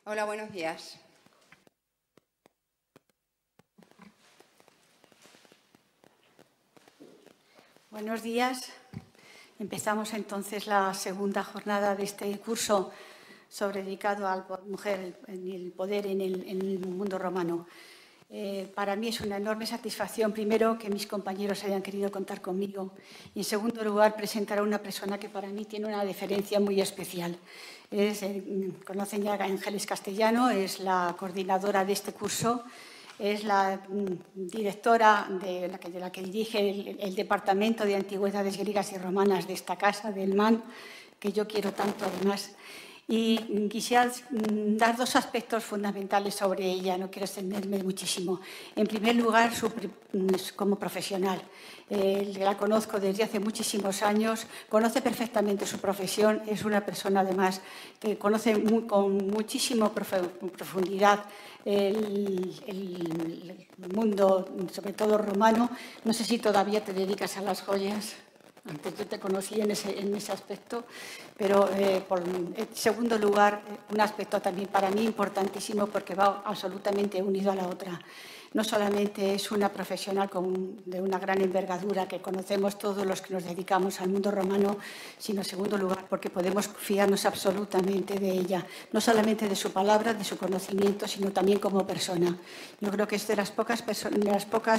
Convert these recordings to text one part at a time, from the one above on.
Hola, buenos días. Buenos días. Empezamos entonces la segunda jornada de este curso dedicado a la mujer y el poder en el mundo romano. Para mí es una enorme satisfacción, primero, que mis compañeros hayan querido contar conmigo y, en segundo lugar, presentar a una persona que para mí tiene una deferencia muy especial. Conocen ya a Ángeles Castellano, es la coordinadora de este curso, es la directora de la que dirige el Departamento de Antigüedades Griegas y Romanas de esta casa, del MAN, que yo quiero tanto además. Y quisiera dar dos aspectos fundamentales sobre ella, no quiero extenderme muchísimo. En primer lugar, como profesional. La conozco desde hace muchísimos años, conoce perfectamente su profesión, es una persona además que conoce con muchísima profundidad el mundo, sobre todo romano. No sé si todavía te dedicas a las joyas. Antes yo te conocí en ese aspecto, pero en segundo lugar, un aspecto también para mí importantísimo porque va absolutamente unido a la otra. No solamente es una profesional de una gran envergadura que conocemos todos los que nos dedicamos al mundo romano, sino en segundo lugar porque podemos fiarnos absolutamente de ella, no solamente de su palabra, de su conocimiento, sino también como persona. Yo creo que es de las pocas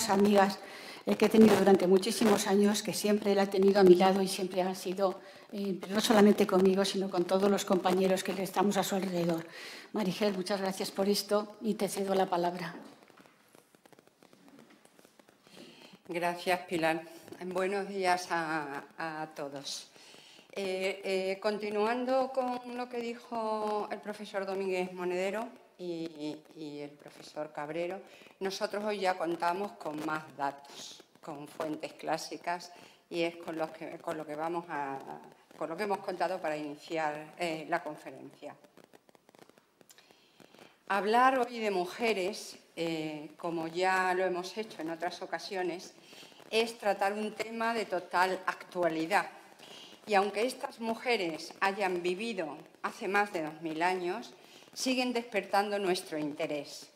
amigas que he tenido durante muchísimos años, que siempre la he tenido a mi lado y siempre ha sido, no solamente conmigo, sino con todos los compañeros que estamos a su alrededor. Marigel, muchas gracias por esto y te cedo la palabra. Gracias, Pilar. Buenos días a todos. Continuando con lo que dijo el profesor Domínguez Monedero y el profesor Cabrero, nosotros hoy ya contamos con más datos, con fuentes clásicas, y es con lo que hemos contado para iniciar la conferencia. Hablar hoy de mujeres, como ya lo hemos hecho en otras ocasiones, es tratar un tema de total actualidad. Y aunque estas mujeres hayan vivido hace más de 2000 años, siguen despertando nuestro interés.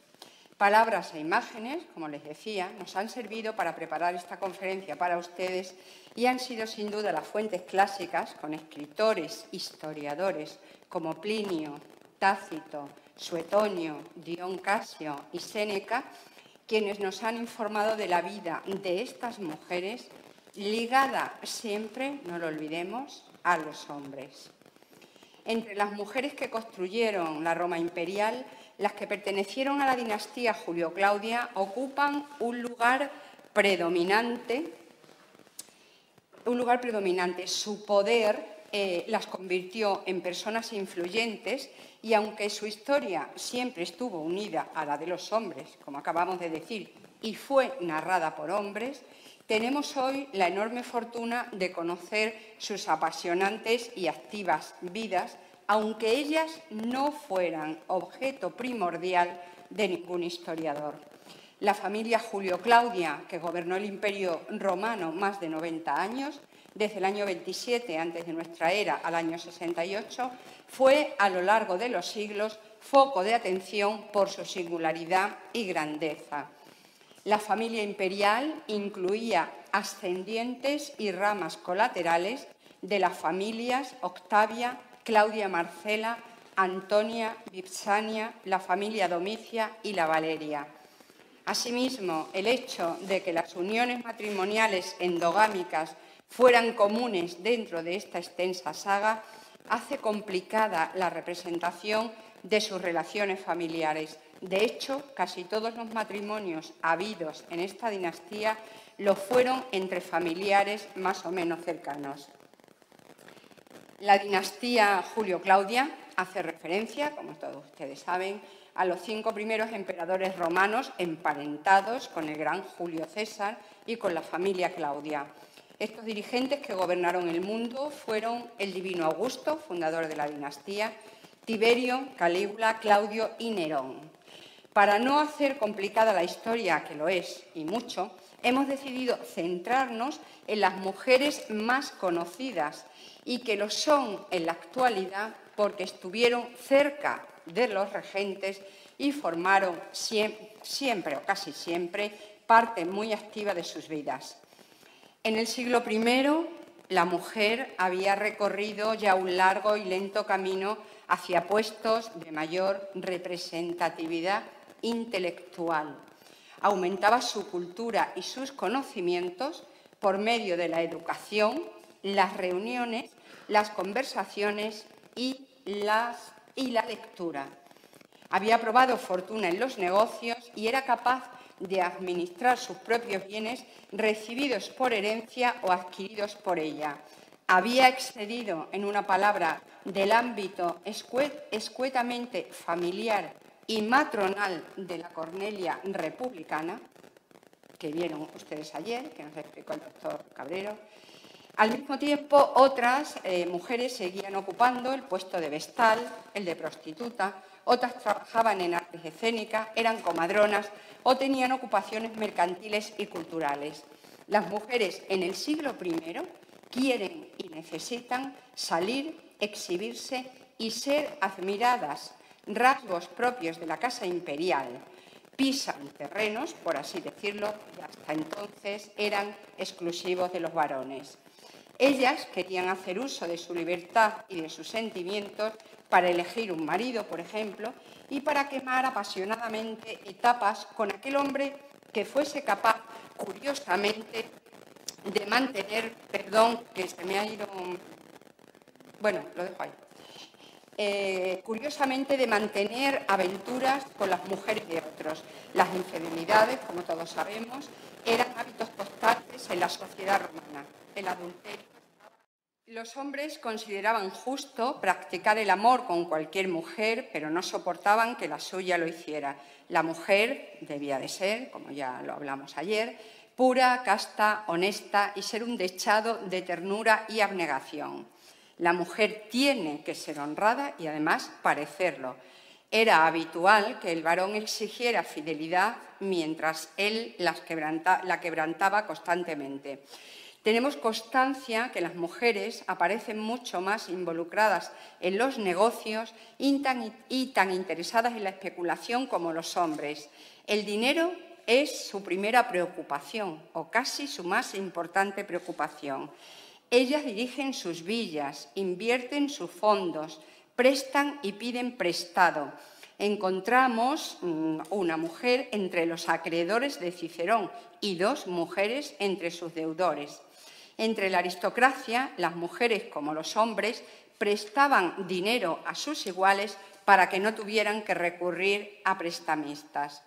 Palabras e imágenes, como les decía, nos han servido para preparar esta conferencia para ustedes y han sido sin duda las fuentes clásicas, con escritores, historiadores como Plinio, Tácito, Suetonio, Dion Casio y Séneca, quienes nos han informado de la vida de estas mujeres ligada siempre, no lo olvidemos, a los hombres. Entre las mujeres que construyeron la Roma imperial, las que pertenecieron a la dinastía Julio-Claudia ocupan un lugar predominante. Su poder las convirtió en personas influyentes y, aunque su historia siempre estuvo unida a la de los hombres, como acabamos de decir, y fue narrada por hombres, tenemos hoy la enorme fortuna de conocer sus apasionantes y activas vidas, aunque ellas no fueran objeto primordial de ningún historiador. La familia Julio-Claudia, que gobernó el Imperio Romano más de 90 años, desde el año 27 antes de nuestra era al año 68, fue a lo largo de los siglos foco de atención por su singularidad y grandeza. La familia imperial incluía ascendientes y ramas colaterales de las familias Octavia, Claudia Marcela, Antonia, Vipsania, la familia Domicia y la Valeria. Asimismo, el hecho de que las uniones matrimoniales endogámicas fueran comunes dentro de esta extensa saga hace complicada la representación de sus relaciones familiares. De hecho, casi todos los matrimonios habidos en esta dinastía lo fueron entre familiares más o menos cercanos. La dinastía Julio-Claudia hace referencia, como todos ustedes saben, a los 5 primeros emperadores romanos emparentados con el gran Julio César y con la familia Claudia. Estos dirigentes que gobernaron el mundo fueron el divino Augusto, fundador de la dinastía, Tiberio, Calígula, Claudio y Nerón. Para no hacer complicada la historia, que lo es y mucho, hemos decidido centrarnos en las mujeres más conocidas y que lo son en la actualidad porque estuvieron cerca de los regentes y formaron siempre o casi siempre parte muy activa de sus vidas. En el siglo I, la mujer había recorrido ya un largo y lento camino hacia puestos de mayor representatividad intelectual. Aumentaba su cultura y sus conocimientos por medio de la educación, las reuniones, las conversaciones y la lectura. Había probado fortuna en los negocios y era capaz de administrar sus propios bienes recibidos por herencia o adquiridos por ella. Había excedido, en una palabra, del ámbito escuetamente familiar y matronal de la Cornelia republicana, que vieron ustedes ayer, que nos explicó el doctor Cabrero. Al mismo tiempo, otras mujeres seguían ocupando el puesto de vestal, el de prostituta, otras trabajaban en artes escénicas, eran comadronas o tenían ocupaciones mercantiles y culturales. Las mujeres en el siglo I quieren y necesitan salir, exhibirse y ser admiradas, rasgos propios de la casa imperial. Pisan terrenos, por así decirlo, que hasta entonces eran exclusivos de los varones. Ellas querían hacer uso de su libertad y de sus sentimientos para elegir un marido, por ejemplo, y para quemar apasionadamente etapas con aquel hombre que fuese capaz, curiosamente, de mantener, perdón, que se me ha ido, bueno, lo dejo ahí, curiosamente de mantener aventuras con las mujeres de otros. Las infidelidades, como todos sabemos, eran hábitos constantes en la sociedad romana, el adulterio. Los hombres consideraban justo practicar el amor con cualquier mujer, pero no soportaban que la suya lo hiciera. La mujer debía de ser, como ya lo hablamos ayer, pura, casta, honesta y ser un dechado de ternura y abnegación. La mujer tiene que ser honrada y además parecerlo. Era habitual que el varón exigiera fidelidad mientras él la quebrantaba constantemente. Tenemos constancia que las mujeres aparecen mucho más involucradas en los negocios y tan interesadas en la especulación como los hombres. El dinero es su primera preocupación o casi su más importante preocupación. Ellas dirigen sus villas, invierten sus fondos, prestan y piden prestado. Encontramos una mujer entre los acreedores de Cicerón y 2 mujeres entre sus deudores. Entre la aristocracia, las mujeres como los hombres prestaban dinero a sus iguales para que no tuvieran que recurrir a prestamistas.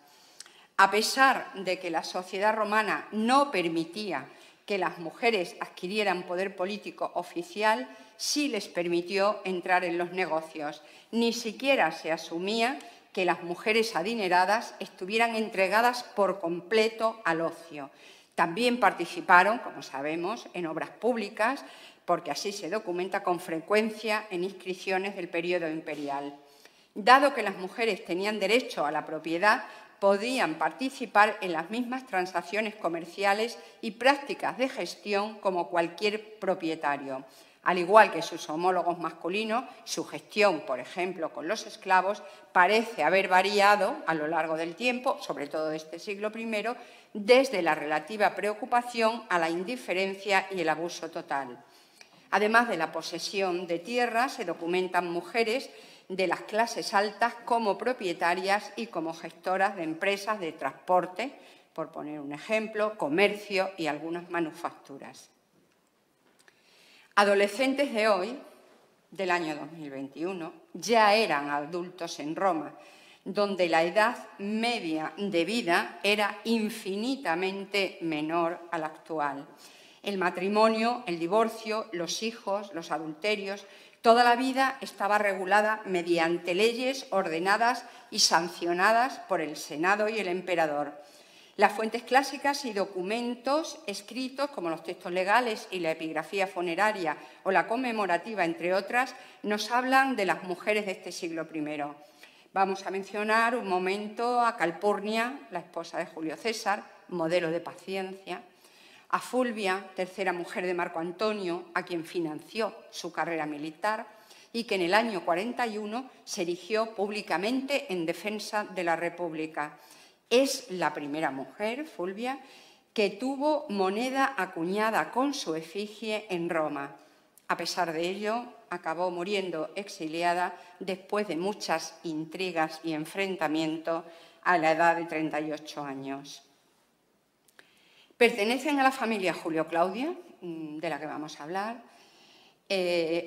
A pesar de que la sociedad romana no permitía que las mujeres adquirieran poder político oficial, sí les permitió entrar en los negocios. Ni siquiera se asumía que las mujeres adineradas estuvieran entregadas por completo al ocio. También participaron, como sabemos, en obras públicas, porque así se documenta con frecuencia en inscripciones del periodo imperial. Dado que las mujeres tenían derecho a la propiedad, podían participar en las mismas transacciones comerciales y prácticas de gestión como cualquier propietario. Al igual que sus homólogos masculinos, su gestión, por ejemplo, con los esclavos, parece haber variado a lo largo del tiempo, sobre todo de este siglo I, desde la relativa preocupación a la indiferencia y el abuso total. Además de la posesión de tierras, se documentan mujeres de las clases altas como propietarias y como gestoras de empresas de transporte, por poner un ejemplo, comercio y algunas manufacturas. Adolescentes de hoy, del año 2021, ya eran adultos en Roma, donde la edad media de vida era infinitamente menor a la actual. El matrimonio, el divorcio, los hijos, los adulterios, toda la vida estaba regulada mediante leyes ordenadas y sancionadas por el Senado y el emperador. Las fuentes clásicas y documentos escritos, como los textos legales y la epigrafía funeraria o la conmemorativa, entre otras, nos hablan de las mujeres de este siglo I. Vamos a mencionar un momento a Calpurnia, la esposa de Julio César, modelo de paciencia, a Fulvia, tercera mujer de Marco Antonio, a quien financió su carrera militar, y que en el año 41 se erigió públicamente en defensa de la República. Es la primera mujer, Fulvia, que tuvo moneda acuñada con su efigie en Roma. A pesar de ello, acabó muriendo exiliada después de muchas intrigas y enfrentamientos a la edad de 38 años. Pertenecen a la familia Julio Claudia, de la que vamos a hablar,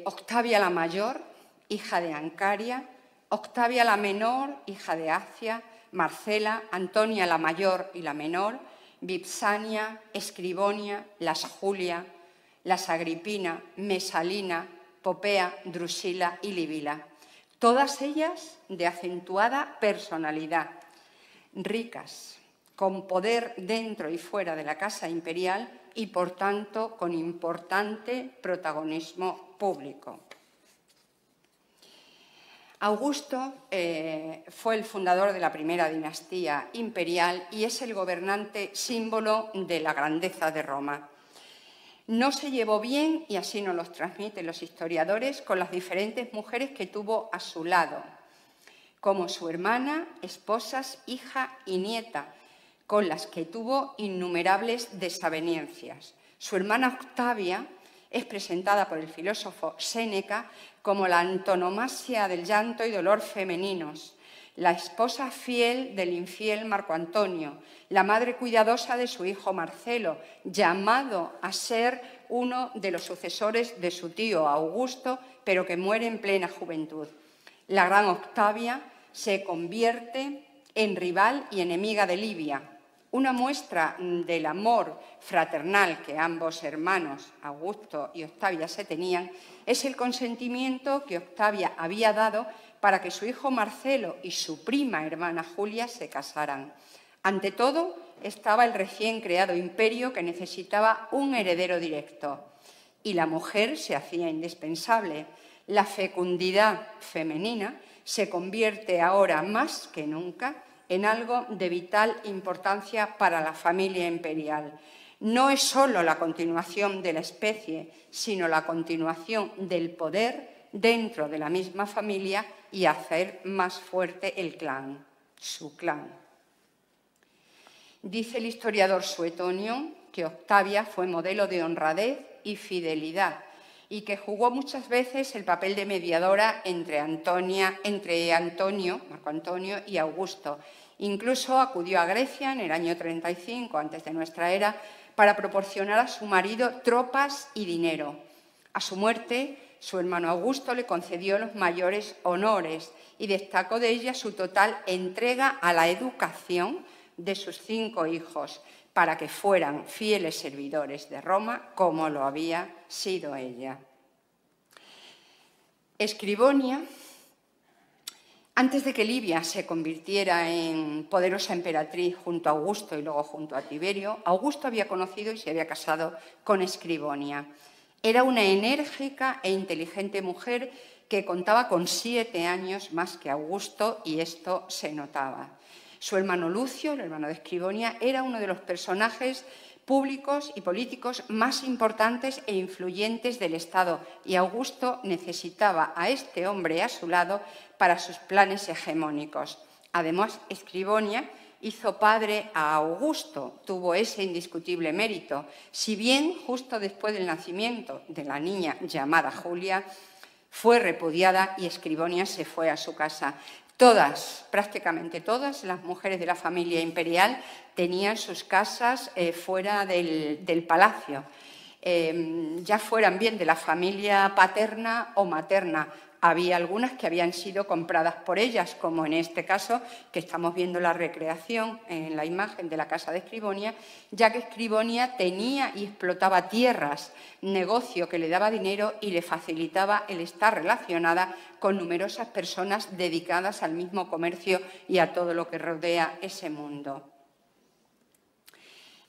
Octavia la mayor, hija de Ancaria, Octavia la menor, hija de Acia, Marcela, Antonia la mayor y la menor, Vipsania, Escribonia, las Julia, las Agripina, Mesalina, Popea, Drusila y Livila. Todas ellas de acentuada personalidad, ricas, con poder dentro y fuera de la casa imperial y, por tanto, con importante protagonismo público. Augusto fue el fundador de la primera dinastía imperial y es el gobernante símbolo de la grandeza de Roma. No se llevó bien, y así nos lo transmiten los historiadores, con las diferentes mujeres que tuvo a su lado, como su hermana, esposas, hija y nieta, con las que tuvo innumerables desavenencias. Su hermana Octavia es presentada por el filósofo Séneca como la antonomasia del llanto y dolor femeninos, la esposa fiel del infiel Marco Antonio, la madre cuidadosa de su hijo Marcelo, llamado a ser uno de los sucesores de su tío Augusto, pero que muere en plena juventud. La gran Octavia se convierte en rival y enemiga de Livia. Una muestra del amor fraternal que ambos hermanos, Augusto y Octavia, se tenían es el consentimiento que Octavia había dado para que su hijo Marcelo y su prima hermana Julia se casaran. Ante todo, estaba el recién creado imperio que necesitaba un heredero directo, y la mujer se hacía indispensable. La fecundidad femenina se convierte ahora más que nunca en algo de vital importancia para la familia imperial. No es solo la continuación de la especie, sino la continuación del poder dentro de la misma familia y hacer más fuerte el clan, su clan. Dice el historiador Suetonio que Octavia fue modelo de honradez y fidelidad y que jugó muchas veces el papel de mediadora entre Marco Antonio y Augusto. Incluso acudió a Grecia en el año 35 antes de nuestra era para proporcionar a su marido tropas y dinero. A su muerte, su hermano Augusto le concedió los mayores honores y destacó de ella su total entrega a la educación de sus 5 hijos para que fueran fieles servidores de Roma como lo había sido ella. Escribonia, antes de que Livia se convirtiera en poderosa emperatriz junto a Augusto y luego junto a Tiberio, Augusto había conocido y se había casado con Escribonia. Era una enérgica e inteligente mujer que contaba con 7 años más que Augusto y esto se notaba. Su hermano Lucio, el hermano de Escribonia, era uno de los personajes públicos y políticos más importantes e influyentes del Estado y Augusto necesitaba a este hombre a su lado para sus planes hegemónicos. Además, Escribonia hizo padre a Augusto, tuvo ese indiscutible mérito, si bien justo después del nacimiento de la niña llamada Julia, fue repudiada y Escribonia se fue a su casa. Todas, prácticamente todas las mujeres de la familia imperial tenían sus casas fuera del palacio, ya fueran bien de la familia paterna o materna. Había algunas que habían sido compradas por ellas, como en este caso, que estamos viendo la recreación en la imagen de la casa de Escribonia, ya que Escribonia tenía y explotaba tierras, negocio que le daba dinero y le facilitaba el estar relacionada con numerosas personas dedicadas al mismo comercio y a todo lo que rodea ese mundo.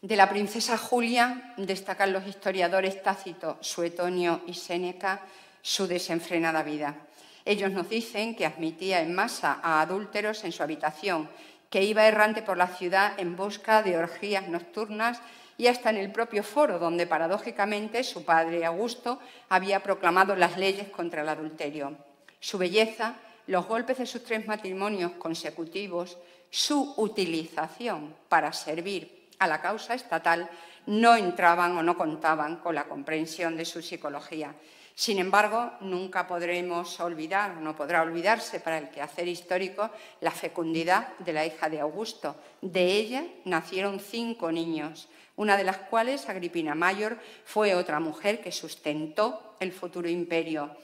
De la princesa Julia destacan los historiadores Tácito, Suetonio y Séneca su desenfrenada vida. Ellos nos dicen que admitía en masa a adúlteros en su habitación, que iba errante por la ciudad en busca de orgías nocturnas y hasta en el propio foro, donde paradójicamente su padre Augusto había proclamado las leyes contra el adulterio. Su belleza, los golpes de sus 3 matrimonios consecutivos, su utilización para servir a la causa estatal no entraban o no contaban con la comprensión de su psicología. Sin embargo, nunca podremos olvidar, no podrá olvidarse para el quehacer histórico, la fecundidad de la hija de Augusto. De ella nacieron 5 niños, una de las cuales, Agripina Mayor, fue otra mujer que sustentó el futuro imperio.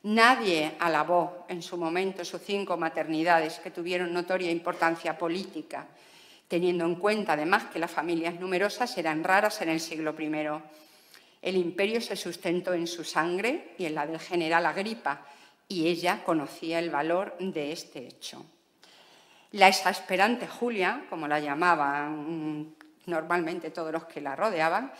Nadie alabó en su momento sus 5 maternidades, que tuvieron notoria importancia política, teniendo en cuenta además que las familias numerosas eran raras en el siglo I. El imperio se sustentó en su sangre y en la del general Agripa, y ella conocía el valor de este hecho. La exasperante Julia, como la llamaban normalmente todos los que la rodeaban,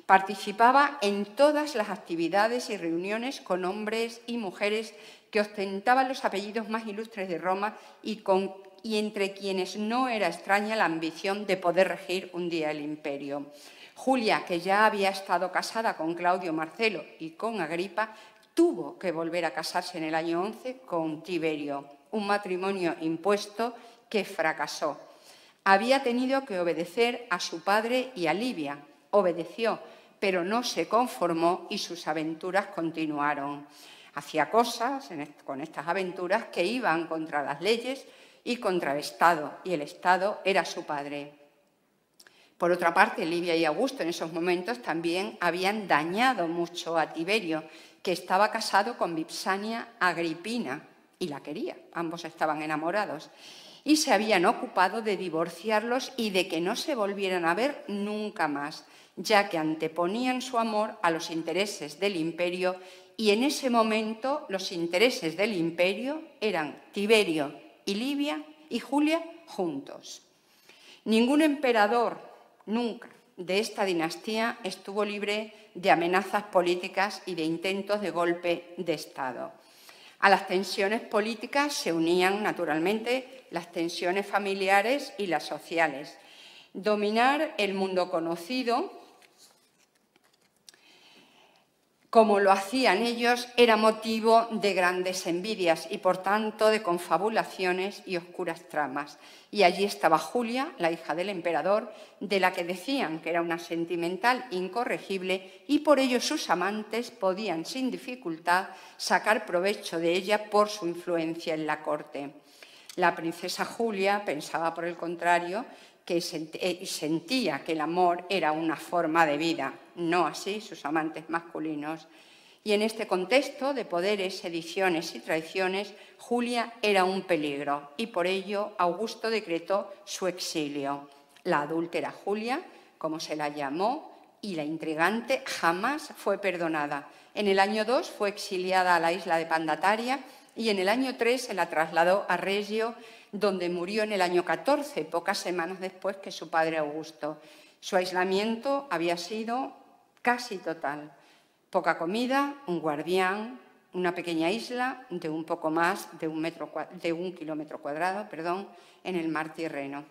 participaba en todas las actividades y reuniones con hombres y mujeres que ostentaban los apellidos más ilustres de Roma y entre quienes no era extraña la ambición de poder regir un día el imperio. Julia, que ya había estado casada con Claudio Marcelo y con Agripa, tuvo que volver a casarse en el año 11 con Tiberio, un matrimonio impuesto que fracasó. Había tenido que obedecer a su padre y a Livia. Obedeció, pero no se conformó y sus aventuras continuaron. Hacía cosas con estas aventuras que iban contra las leyes y contra el Estado, y el Estado era su padre. Por otra parte, Livia y Augusto en esos momentos también habían dañado mucho a Tiberio, que estaba casado con Vipsania Agripina y la quería. Ambos estaban enamorados. Y se habían ocupado de divorciarlos y de que no se volvieran a ver nunca más, ya que anteponían su amor a los intereses del imperio, y en ese momento los intereses del imperio eran Tiberio y Livia y Julia juntos. Ningún emperador nunca de esta dinastía estuvo libre de amenazas políticas y de intentos de golpe de Estado. A las tensiones políticas se unían, naturalmente, las tensiones familiares y las sociales. Dominar el mundo conocido, como lo hacían ellos, era motivo de grandes envidias y, por tanto, de confabulaciones y oscuras tramas. Y allí estaba Julia, la hija del emperador, de la que decían que era una sentimental incorregible, y por ello sus amantes podían sin dificultad sacar provecho de ella por su influencia en la corte. La princesa Julia pensaba, por el contrario, que sentía que el amor era una forma de vida, no así sus amantes masculinos. Y en este contexto de poderes, sediciones y traiciones, Julia era un peligro y por ello Augusto decretó su exilio. La adúltera Julia, como se la llamó, y la intrigante jamás fue perdonada. En el año 2 fue exiliada a la isla de Pandataria y en el año 3 se la trasladó a Regio, donde murió en el año 14, pocas semanas después que su padre Augusto. Su aislamiento había sido casi total. Poca comida, un guardián, una pequeña isla de un poco más de un kilómetro cuadrado, en el mar Tirreno.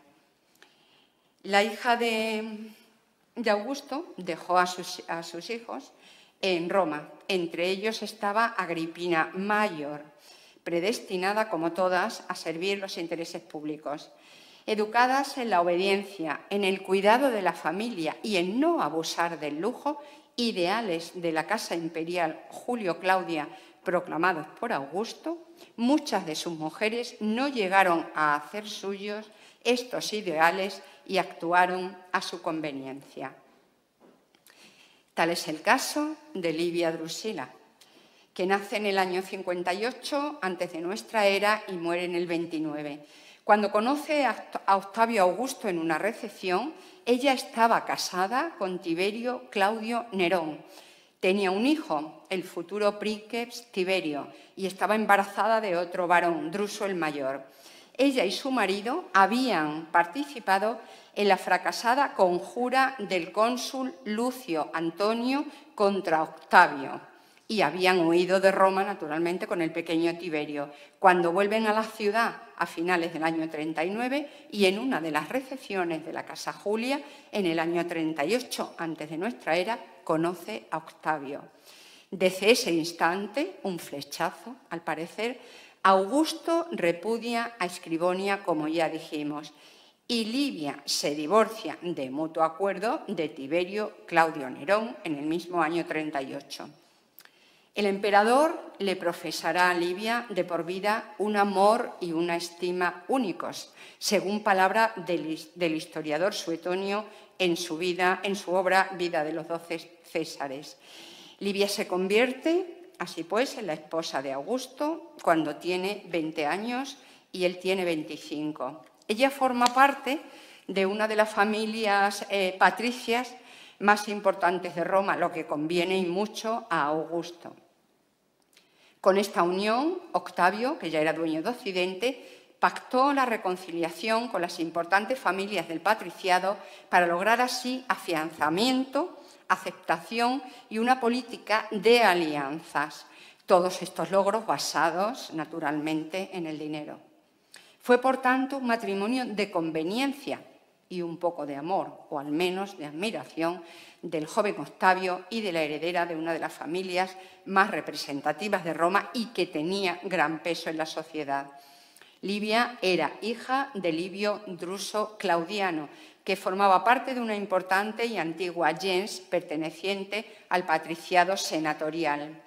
La hija de Augusto dejó a sus hijos en Roma. Entre ellos estaba Agripina Mayor, predestinada, como todas, a servir los intereses públicos. Educadas en la obediencia, en el cuidado de la familia y en no abusar del lujo, ideales de la casa imperial Julio-Claudia proclamados por Augusto, muchas de sus mujeres no llegaron a hacer suyos estos ideales y actuaron a su conveniencia. Tal es el caso de Livia Drusila, que nace en el año 58 antes de nuestra era y muere en el 29. Cuando conoce a Octavio Augusto en una recepción, ella estaba casada con Tiberio Claudio Nerón. Tenía un hijo, el futuro princeps Tiberio, y estaba embarazada de otro varón, Druso el Mayor. Ella y su marido habían participado en la fracasada conjura del cónsul Lucio Antonio contra Octavio y habían huido de Roma, naturalmente, con el pequeño Tiberio. Cuando vuelven a la ciudad a finales del año 39 y en una de las recepciones de la Casa Julia, en el año 38 antes de nuestra era, conoce a Octavio. Desde ese instante, un flechazo, al parecer, Augusto repudia a Escribonia, como ya dijimos, y Livia se divorcia de mutuo acuerdo de Tiberio Claudio Nerón en el mismo año 38. El emperador le profesará a Livia de por vida un amor y una estima únicos, según palabra del historiador Suetonio en su obra Vida de los 12 Césares. Livia se convierte, así pues, en la esposa de Augusto cuando tiene 20 años y él tiene 25. Ella forma parte de una de las familias patricias más importantes de Roma, lo que conviene y mucho a Augusto. Con esta unión, Octavio, que ya era dueño de Occidente, pactó la reconciliación con las importantes familias del patriciado para lograr así afianzamiento, aceptación y una política de alianzas. Todos estos logros basados, naturalmente, en el dinero. Fue, por tanto, un matrimonio de conveniencia y un poco de amor, o al menos de admiración, del joven Octavio y de la heredera de una de las familias más representativas de Roma y que tenía gran peso en la sociedad. Livia era hija de Livio Druso Claudiano, que formaba parte de una importante y antigua gens perteneciente al patriciado senatorial.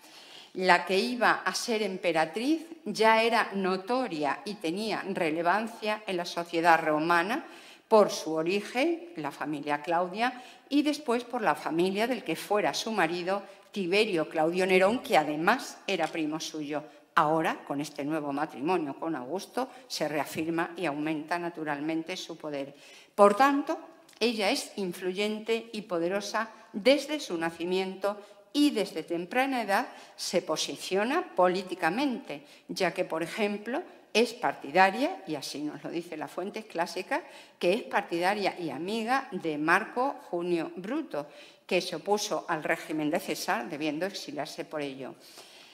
La que iba a ser emperatriz ya era notoria y tenía relevancia en la sociedad romana por su origen, la familia Claudia, y después por la familia del que fuera su marido, Tiberio Claudio Nerón, que además era primo suyo. Ahora, con este nuevo matrimonio con Augusto, se reafirma y aumenta naturalmente su poder. Por tanto, ella es influyente y poderosa desde su nacimiento y desde temprana edad se posiciona políticamente, ya que, por ejemplo, es partidaria, y así nos lo dicen las fuentes clásicas, que es partidaria y amiga de Marco Junio Bruto, que se opuso al régimen de César, debiendo exiliarse por ello.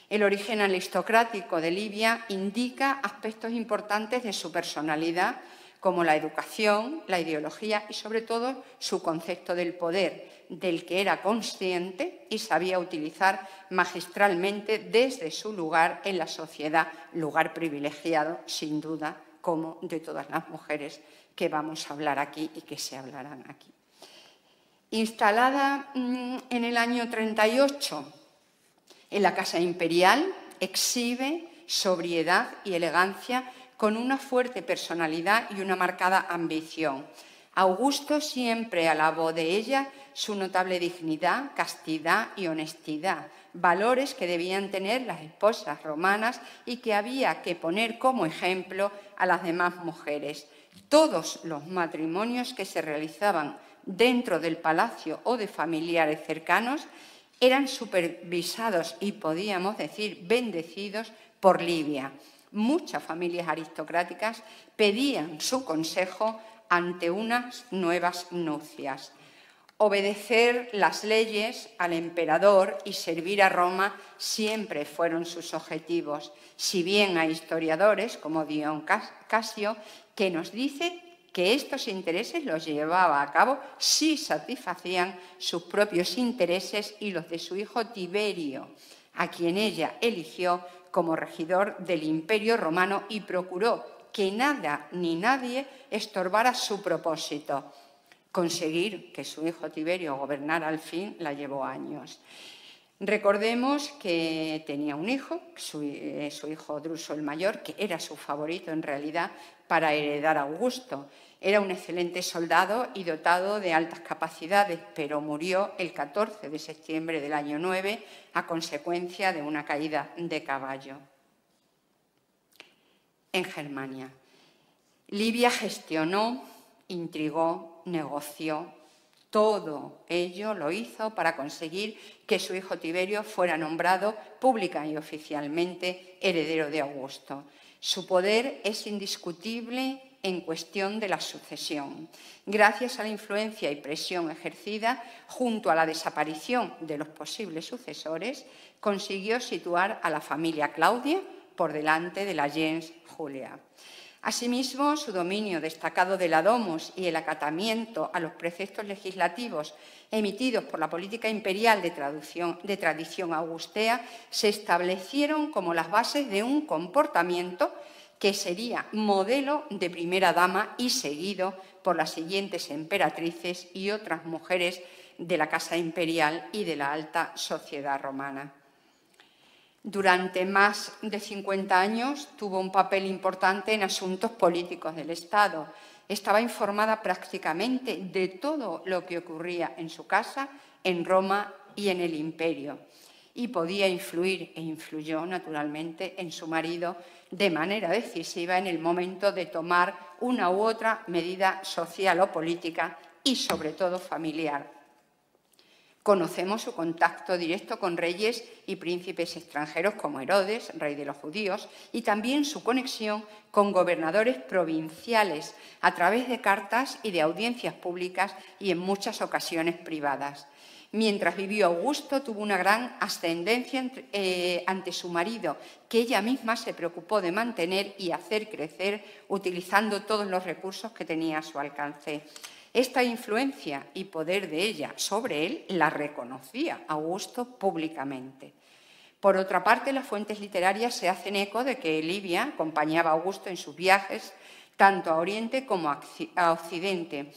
El origen aristocrático de Livia indica aspectos importantes de su personalidad, como la educación, la ideología y, sobre todo, su concepto del poder, del que era consciente y sabía utilizar magistralmente desde su lugar en la sociedad, lugar privilegiado, sin duda, como de todas las mujeres que vamos a hablar aquí y que se hablarán aquí. Instalada en el año 38 en la Casa Imperial, exhibe sobriedad y elegancia con una fuerte personalidad y una marcada ambición. Augusto siempre alabó de ella su notable dignidad, castidad y honestidad, valores que debían tener las esposas romanas y que había que poner como ejemplo a las demás mujeres. Todos los matrimonios que se realizaban dentro del palacio o de familiares cercanos eran supervisados y, podíamos decir, bendecidos por Livia. Muchas familias aristocráticas pedían su consejo ante unas nuevas nupcias. Obedecer las leyes al emperador y servir a Roma siempre fueron sus objetivos, si bien hay historiadores, como Dion Casio, que nos dice que estos intereses los llevaba a cabo si satisfacían sus propios intereses y los de su hijo Tiberio, a quien ella eligió como regidor del Imperio Romano y procuró que nada ni nadie estorbara su propósito. Conseguir que su hijo Tiberio gobernara al fin la llevó años. Recordemos que tenía un hijo, su hijo Druso el Mayor, que era su favorito en realidad para heredar a Augusto. Era un excelente soldado y dotado de altas capacidades, pero murió el 14 de septiembre del año 9 a consecuencia de una caída de caballo. En Germania, Livia gestionó, intrigó, negoció. Todo ello lo hizo para conseguir que su hijo Tiberio fuera nombrado pública y oficialmente heredero de Augusto. Su poder es indiscutible en cuestión de la sucesión. Gracias a la influencia y presión ejercida, junto a la desaparición de los posibles sucesores, consiguió situar a la familia Claudia por delante de la gens Julia. Asimismo, su dominio destacado de la domus y el acatamiento a los preceptos legislativos emitidos por la política imperial de tradición augustea se establecieron como las bases de un comportamiento que sería modelo de primera dama y seguido por las siguientes emperatrices y otras mujeres de la Casa Imperial y de la alta sociedad romana. Durante más de 50 años tuvo un papel importante en asuntos políticos del Estado. Estaba informada prácticamente de todo lo que ocurría en su casa, en Roma y en el Imperio. Y podía influir, e influyó naturalmente, en su marido de manera decisiva en el momento de tomar una u otra medida social o política y, sobre todo, familiar. Conocemos su contacto directo con reyes y príncipes extranjeros como Herodes, rey de los judíos, y también su conexión con gobernadores provinciales a través de cartas y de audiencias públicas y en muchas ocasiones privadas. Mientras vivió Augusto, tuvo una gran ascendencia ante su marido, que ella misma se preocupó de mantener y hacer crecer utilizando todos los recursos que tenía a su alcance. Esta influencia y poder de ella sobre él la reconocía Augusto públicamente. Por otra parte, las fuentes literarias se hacen eco de que Livia acompañaba a Augusto en sus viajes tanto a Oriente como a Occidente.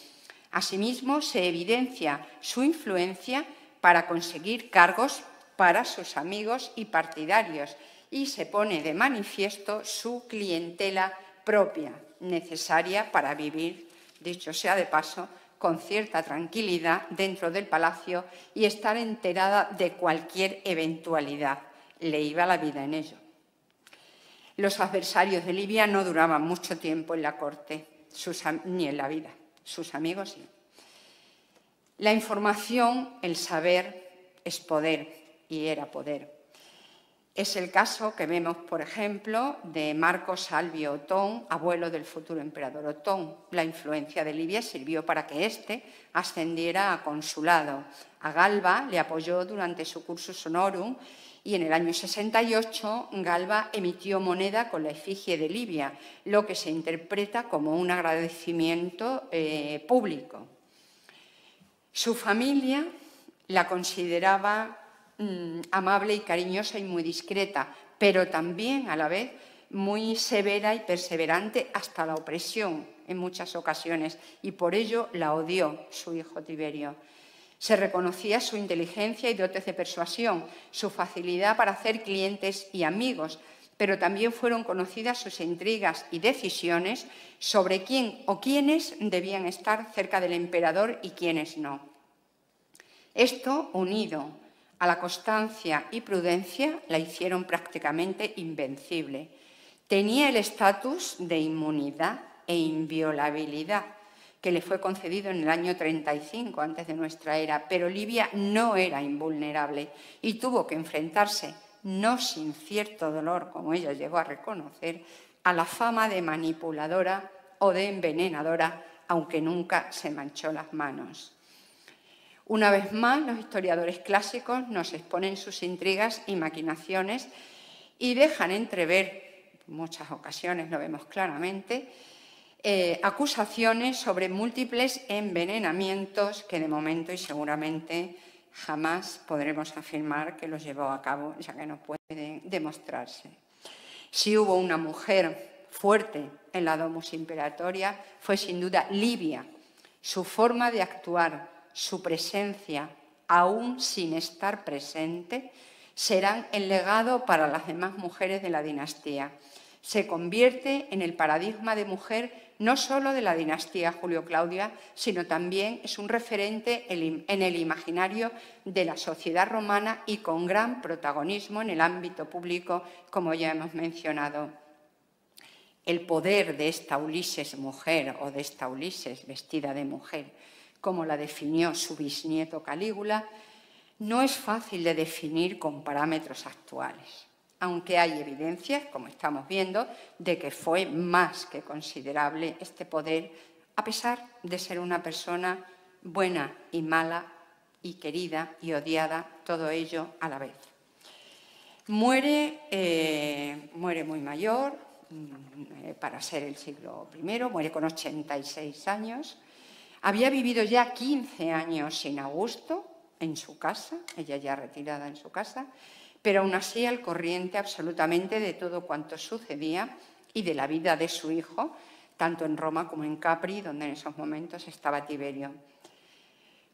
Asimismo, se evidencia su influencia para conseguir cargos para sus amigos y partidarios y se pone de manifiesto su clientela propia, necesaria para vivir, dicho sea de paso, con cierta tranquilidad dentro del palacio y estar enterada de cualquier eventualidad. Le iba la vida en ello. Los adversarios de Livia no duraban mucho tiempo en la corte, ni en la vida. Sus amigos sí. La información, el saber, es poder y era poder. Es el caso que vemos, por ejemplo, de Marco Salvio Otón, abuelo del futuro emperador Otón. La influencia de Livia sirvió para que éste ascendiera a consulado. A Galba le apoyó durante su cursus honorum y en el año 68 Galba emitió moneda con la efigie de Livia, lo que se interpreta como un agradecimiento público. Su familia la consideraba amable y cariñosa y muy discreta, pero también a la vez muy severa y perseverante hasta la opresión en muchas ocasiones, y por ello la odió su hijo Tiberio. Se reconocía su inteligencia y dotes de persuasión, su facilidad para hacer clientes y amigos, pero también fueron conocidas sus intrigas y decisiones sobre quién o quiénes debían estar cerca del emperador y quiénes no. Esto, unido a la constancia y prudencia, la hicieron prácticamente invencible. Tenía el estatus de inmunidad e inviolabilidad, que le fue concedido en el año 35 antes de nuestra era, pero Livia no era invulnerable y tuvo que enfrentarse, no sin cierto dolor, como ella llegó a reconocer, a la fama de manipuladora o de envenenadora, aunque nunca se manchó las manos. Una vez más, los historiadores clásicos nos exponen sus intrigas y maquinaciones y dejan entrever, en muchas ocasiones lo vemos claramente, acusaciones sobre múltiples envenenamientos que de momento y seguramente jamás podremos afirmar que los llevó a cabo, ya que no puede demostrarse. Si hubo una mujer fuerte en la Domus Imperatoria, fue sin duda Livia. Su forma de actuar, su presencia, aún sin estar presente, serán el legado para las demás mujeres de la dinastía. Se convierte en el paradigma de mujer no solo de la dinastía Julio-Claudia, sino también es un referente en el imaginario de la sociedad romana y con gran protagonismo en el ámbito público, como ya hemos mencionado. El poder de esta Ulises mujer o de esta Ulises vestida de mujer, como la definió su bisnieto Calígula, no es fácil de definir con parámetros actuales, aunque hay evidencias, como estamos viendo, de que fue más que considerable este poder, a pesar de ser una persona buena y mala y querida y odiada, todo ello a la vez. Muere muy mayor, para ser el siglo I, muere con 86 años. Había vivido ya 15 años sin Augusto en su casa, ella ya retirada en su casa, pero aún así al corriente absolutamente de todo cuanto sucedía y de la vida de su hijo, tanto en Roma como en Capri, donde en esos momentos estaba Tiberio.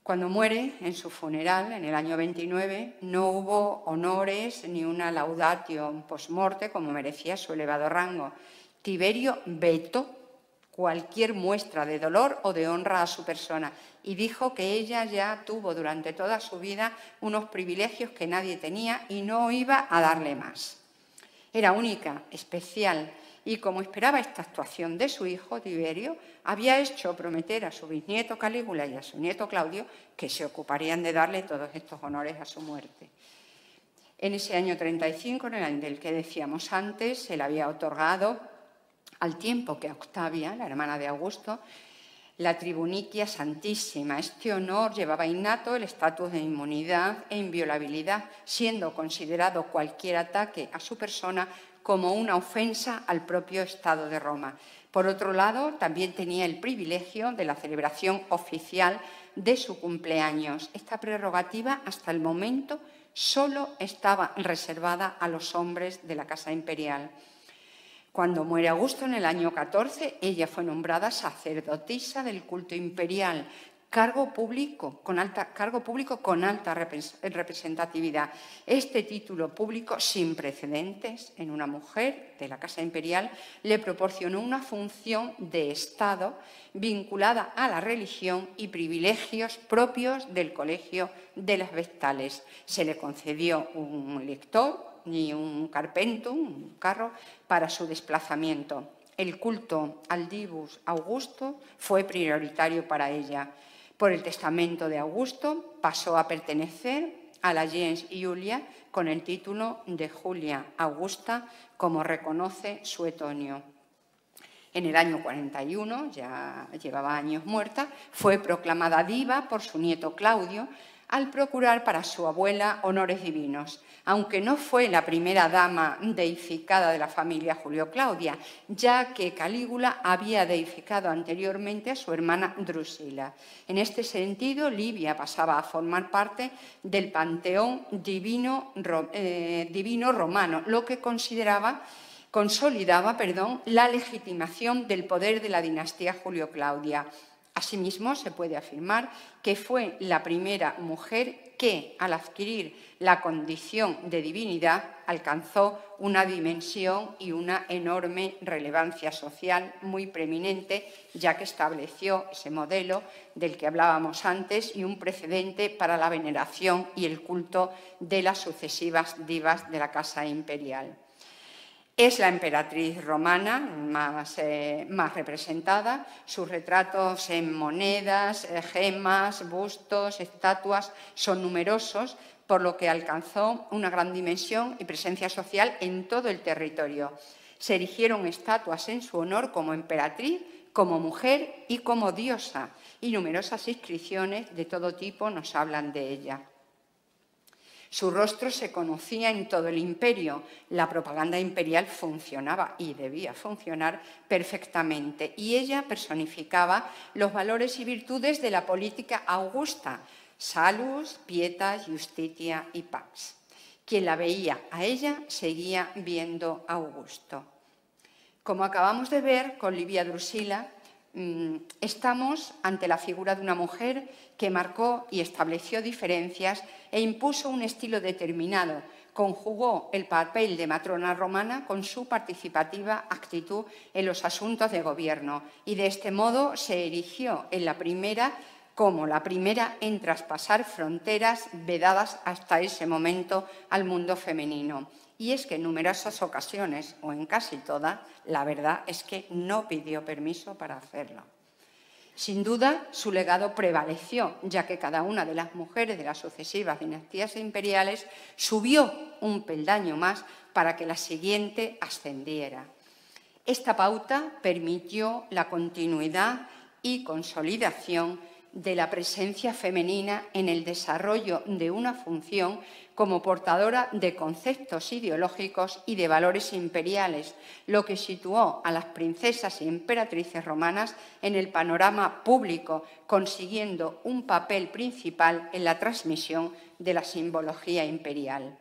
Cuando muere, en su funeral, en el año 29, no hubo honores ni una laudatio post-morte como merecía su elevado rango. Tiberio vetó cualquier muestra de dolor o de honra a su persona y dijo que ella ya tuvo durante toda su vida unos privilegios que nadie tenía y no iba a darle más. Era única, especial, y como esperaba esta actuación de su hijo, Tiberio, había hecho prometer a su bisnieto Calígula y a su nieto Claudio que se ocuparían de darle todos estos honores a su muerte. En ese año 35, en el del que decíamos antes, se le había otorgado, al tiempo que a Octavia, la hermana de Augusto, la tribuniquia santísima. Este honor llevaba innato el estatus de inmunidad e inviolabilidad, siendo considerado cualquier ataque a su persona como una ofensa al propio Estado de Roma. Por otro lado, también tenía el privilegio de la celebración oficial de su cumpleaños. Esta prerrogativa, hasta el momento, solo estaba reservada a los hombres de la Casa Imperial. Cuando muere Augusto en el año 14, ella fue nombrada sacerdotisa del culto imperial, cargo público con alta representatividad. Este título público sin precedentes en una mujer de la Casa Imperial le proporcionó una función de Estado vinculada a la religión y privilegios propios del colegio de las vestales. Se le concedió un lector y un carpento, un carro, para su desplazamiento. El culto al Divus Augusto fue prioritario para ella. Por el testamento de Augusto pasó a pertenecer a la gens Iulia con el título de Julia Augusta, como reconoce Suetonio. En el año 41, ya llevaba años muerta, fue proclamada diva por su nieto Claudio al procurar para su abuela honores divinos, aunque no fue la primera dama deificada de la familia Julio-Claudia, ya que Calígula había deificado anteriormente a su hermana Drusila. En este sentido, Livia pasaba a formar parte del panteón divino romano, lo que consolidaba la legitimación del poder de la dinastía Julio-Claudia. Asimismo, se puede afirmar que fue la primera mujer que, al adquirir la condición de divinidad, alcanzó una dimensión y una enorme relevancia social muy preeminente, ya que estableció ese modelo del que hablábamos antes y un precedente para la veneración y el culto de las sucesivas divas de la Casa Imperial. Es la emperatriz romana más representada. Sus retratos en monedas, gemas, bustos, estatuas son numerosos, por lo que alcanzó una gran dimensión y presencia social en todo el territorio. Se erigieron estatuas en su honor como emperatriz, como mujer y como diosa, y numerosas inscripciones de todo tipo nos hablan de ella. Su rostro se conocía en todo el imperio. La propaganda imperial funcionaba y debía funcionar perfectamente. Y ella personificaba los valores y virtudes de la política augusta: salus, pietas, justitia y pax. Quien la veía a ella seguía viendo a Augusto. Como acabamos de ver con Livia Drusila, estamos ante la figura de una mujer que marcó y estableció diferencias e impuso un estilo determinado. Conjugó el papel de matrona romana con su participativa actitud en los asuntos de gobierno y de este modo se erigió como la primera en traspasar fronteras vedadas hasta ese momento al mundo femenino. Y es que en numerosas ocasiones, o en casi todas, la verdad es que no pidió permiso para hacerlo. Sin duda, su legado prevaleció, ya que cada una de las mujeres de las sucesivas dinastías imperiales subió un peldaño más para que la siguiente ascendiera. Esta pauta permitió la continuidad y consolidación de la presencia femenina en el desarrollo de una función como portadora de conceptos ideológicos y de valores imperiales, lo que situó a las princesas y emperatrices romanas en el panorama público, consiguiendo un papel principal en la transmisión de la simbología imperial.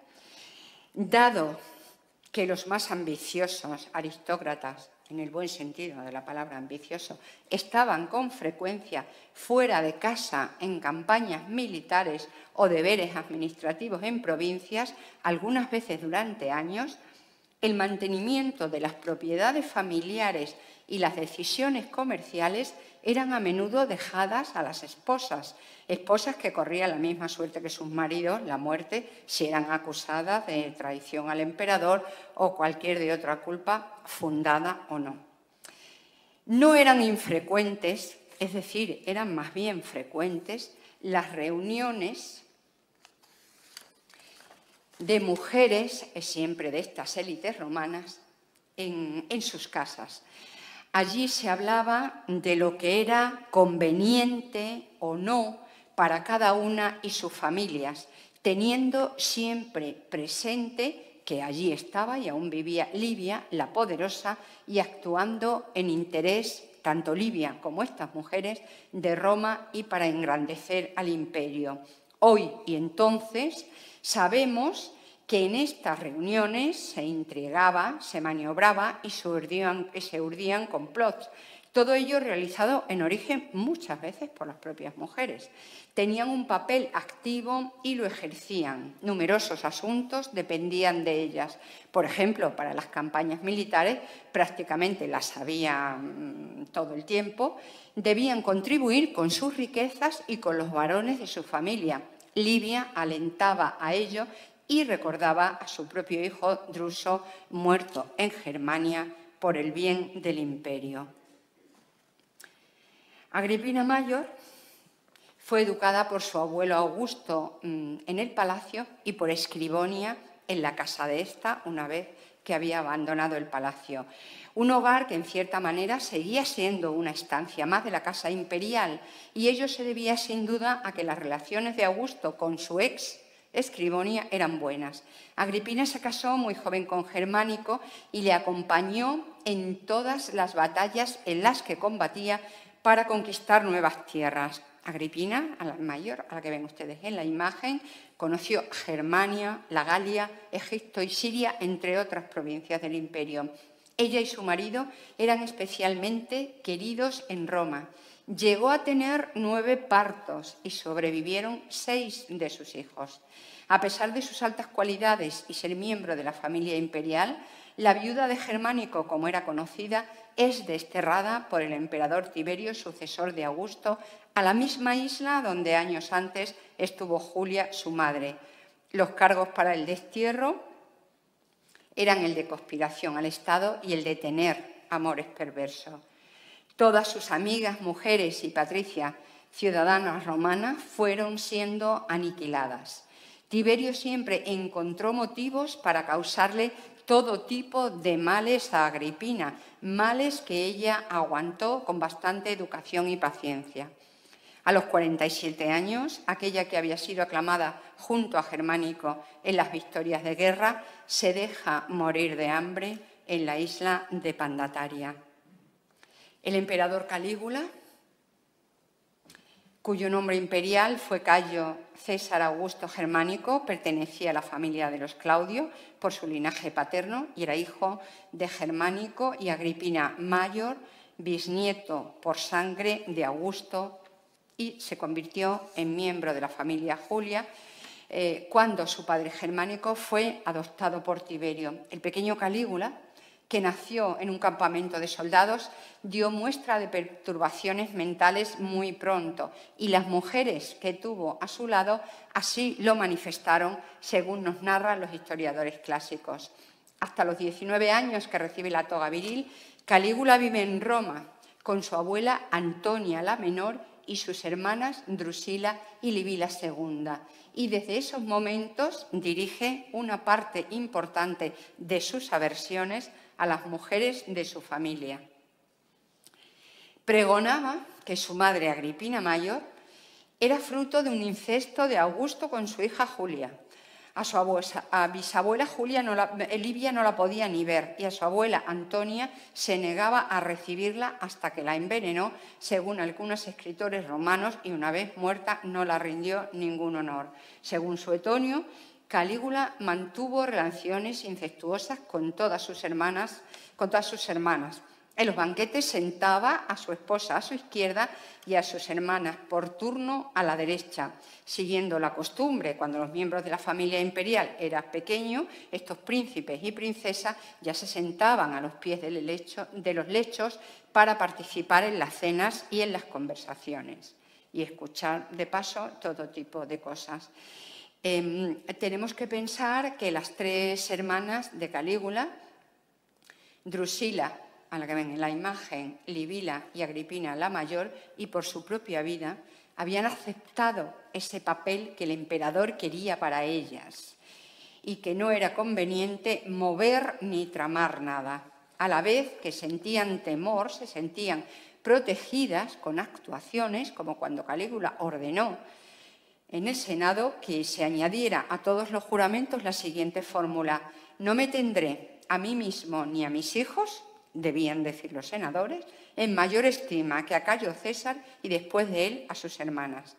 Dado que los más ambiciosos aristócratas, en el buen sentido de la palabra ambicioso, estaban con frecuencia fuera de casa en campañas militares o deberes administrativos en provincias, algunas veces durante años, el mantenimiento de las propiedades familiares y las decisiones comerciales eran a menudo dejadas a las esposas que corrían la misma suerte que sus maridos, la muerte, si eran acusadas de traición al emperador o cualquier de otra culpa, fundada o no. No eran infrecuentes, es decir, eran más bien frecuentes las reuniones de mujeres, siempre de estas élites romanas, en sus casas. Allí se hablaba de lo que era conveniente o no para cada una y sus familias, teniendo siempre presente que allí estaba y aún vivía Livia, la poderosa, y actuando en interés, tanto Livia como estas mujeres, de Roma y para engrandecer al imperio. Hoy y entonces sabemos que en estas reuniones se intrigaba, se maniobraba y se urdían complots. Todo ello realizado en origen muchas veces por las propias mujeres. Tenían un papel activo y lo ejercían. Numerosos asuntos dependían de ellas. Por ejemplo, para las campañas militares, prácticamente las había todo el tiempo, debían contribuir con sus riquezas y con los varones de su familia. Livia alentaba a ello y recordaba a su propio hijo Druso, muerto en Germania por el bien del imperio. Agripina Mayor fue educada por su abuelo Augusto en el palacio y por Escribonia en la casa de esta, una vez que había abandonado el palacio. Un hogar que en cierta manera seguía siendo una estancia más de la casa imperial, y ello se debía sin duda a que las relaciones de Augusto con su ex Escribonia eran buenas. Agripina se casó muy joven con Germánico y le acompañó en todas las batallas en las que combatía para conquistar nuevas tierras. Agripina, a la mayor, a la que ven ustedes en la imagen, conoció Germania, la Galia, Egipto y Siria, entre otras provincias del imperio. Ella y su marido eran especialmente queridos en Roma. Llegó a tener 9 partos y sobrevivieron 6 de sus hijos. A pesar de sus altas cualidades y ser miembro de la familia imperial, la viuda de Germánico, como era conocida, es desterrada por el emperador Tiberio, sucesor de Augusto, a la misma isla donde años antes estuvo Julia, su madre. Los cargos para el destierro eran el de conspiración al Estado y el de tener amores perversos. Todas sus amigas, mujeres y patricias ciudadanas romanas fueron siendo aniquiladas. Tiberio siempre encontró motivos para causarle todo tipo de males a Agripina, males que ella aguantó con bastante educación y paciencia. A los 47 años, aquella que había sido aclamada junto a Germánico en las victorias de guerra, se deja morir de hambre en la isla de Pandataria. El emperador Calígula, cuyo nombre imperial fue Cayo César Augusto Germánico, pertenecía a la familia de los Claudio por su linaje paterno y era hijo de Germánico y Agripina Mayor, bisnieto por sangre de Augusto, y se convirtió en miembro de la familia Julia cuando su padre Germánico fue adoptado por Tiberio. El pequeño Calígula, que nació en un campamento de soldados, dio muestra de perturbaciones mentales muy pronto y las mujeres que tuvo a su lado así lo manifestaron, según nos narran los historiadores clásicos. Hasta los 19 años que recibe la toga viril, Calígula vive en Roma con su abuela Antonia la Menor y sus hermanas Drusila y Livia II. Y desde esos momentos dirige una parte importante de sus aversiones a las mujeres de su familia. Pregonaba que su madre Agripina Mayor era fruto de un incesto de Augusto con su hija Julia. A bisabuela Livia no la podía ni ver, y a su abuela Antonia se negaba a recibirla hasta que la envenenó, según algunos escritores romanos, y una vez muerta no la rindió ningún honor. Según Suetonio, Calígula mantuvo relaciones incestuosas con todas sus hermanas. En los banquetes sentaba a su esposa a su izquierda y a sus hermanas por turno a la derecha, siguiendo la costumbre. Cuando los miembros de la familia imperial eran pequeños, estos príncipes y princesas ya se sentaban a los pies de los lechos para participar en las cenas y en las conversaciones y escuchar, de paso, todo tipo de cosas. Tenemos que pensar que las tres hermanas de Calígula, Drusila, a la que ven en la imagen, Livila y Agripina la mayor, y por su propia vida, habían aceptado ese papel que el emperador quería para ellas y que no era conveniente mover ni tramar nada. A la vez que sentían temor, se sentían protegidas con actuaciones, como cuando Calígula ordenó en el Senado que se añadiera a todos los juramentos la siguiente fórmula: no me tendré a mí mismo ni a mis hijos, debían decir los senadores, en mayor estima que a Cayo César y después de él a sus hermanas.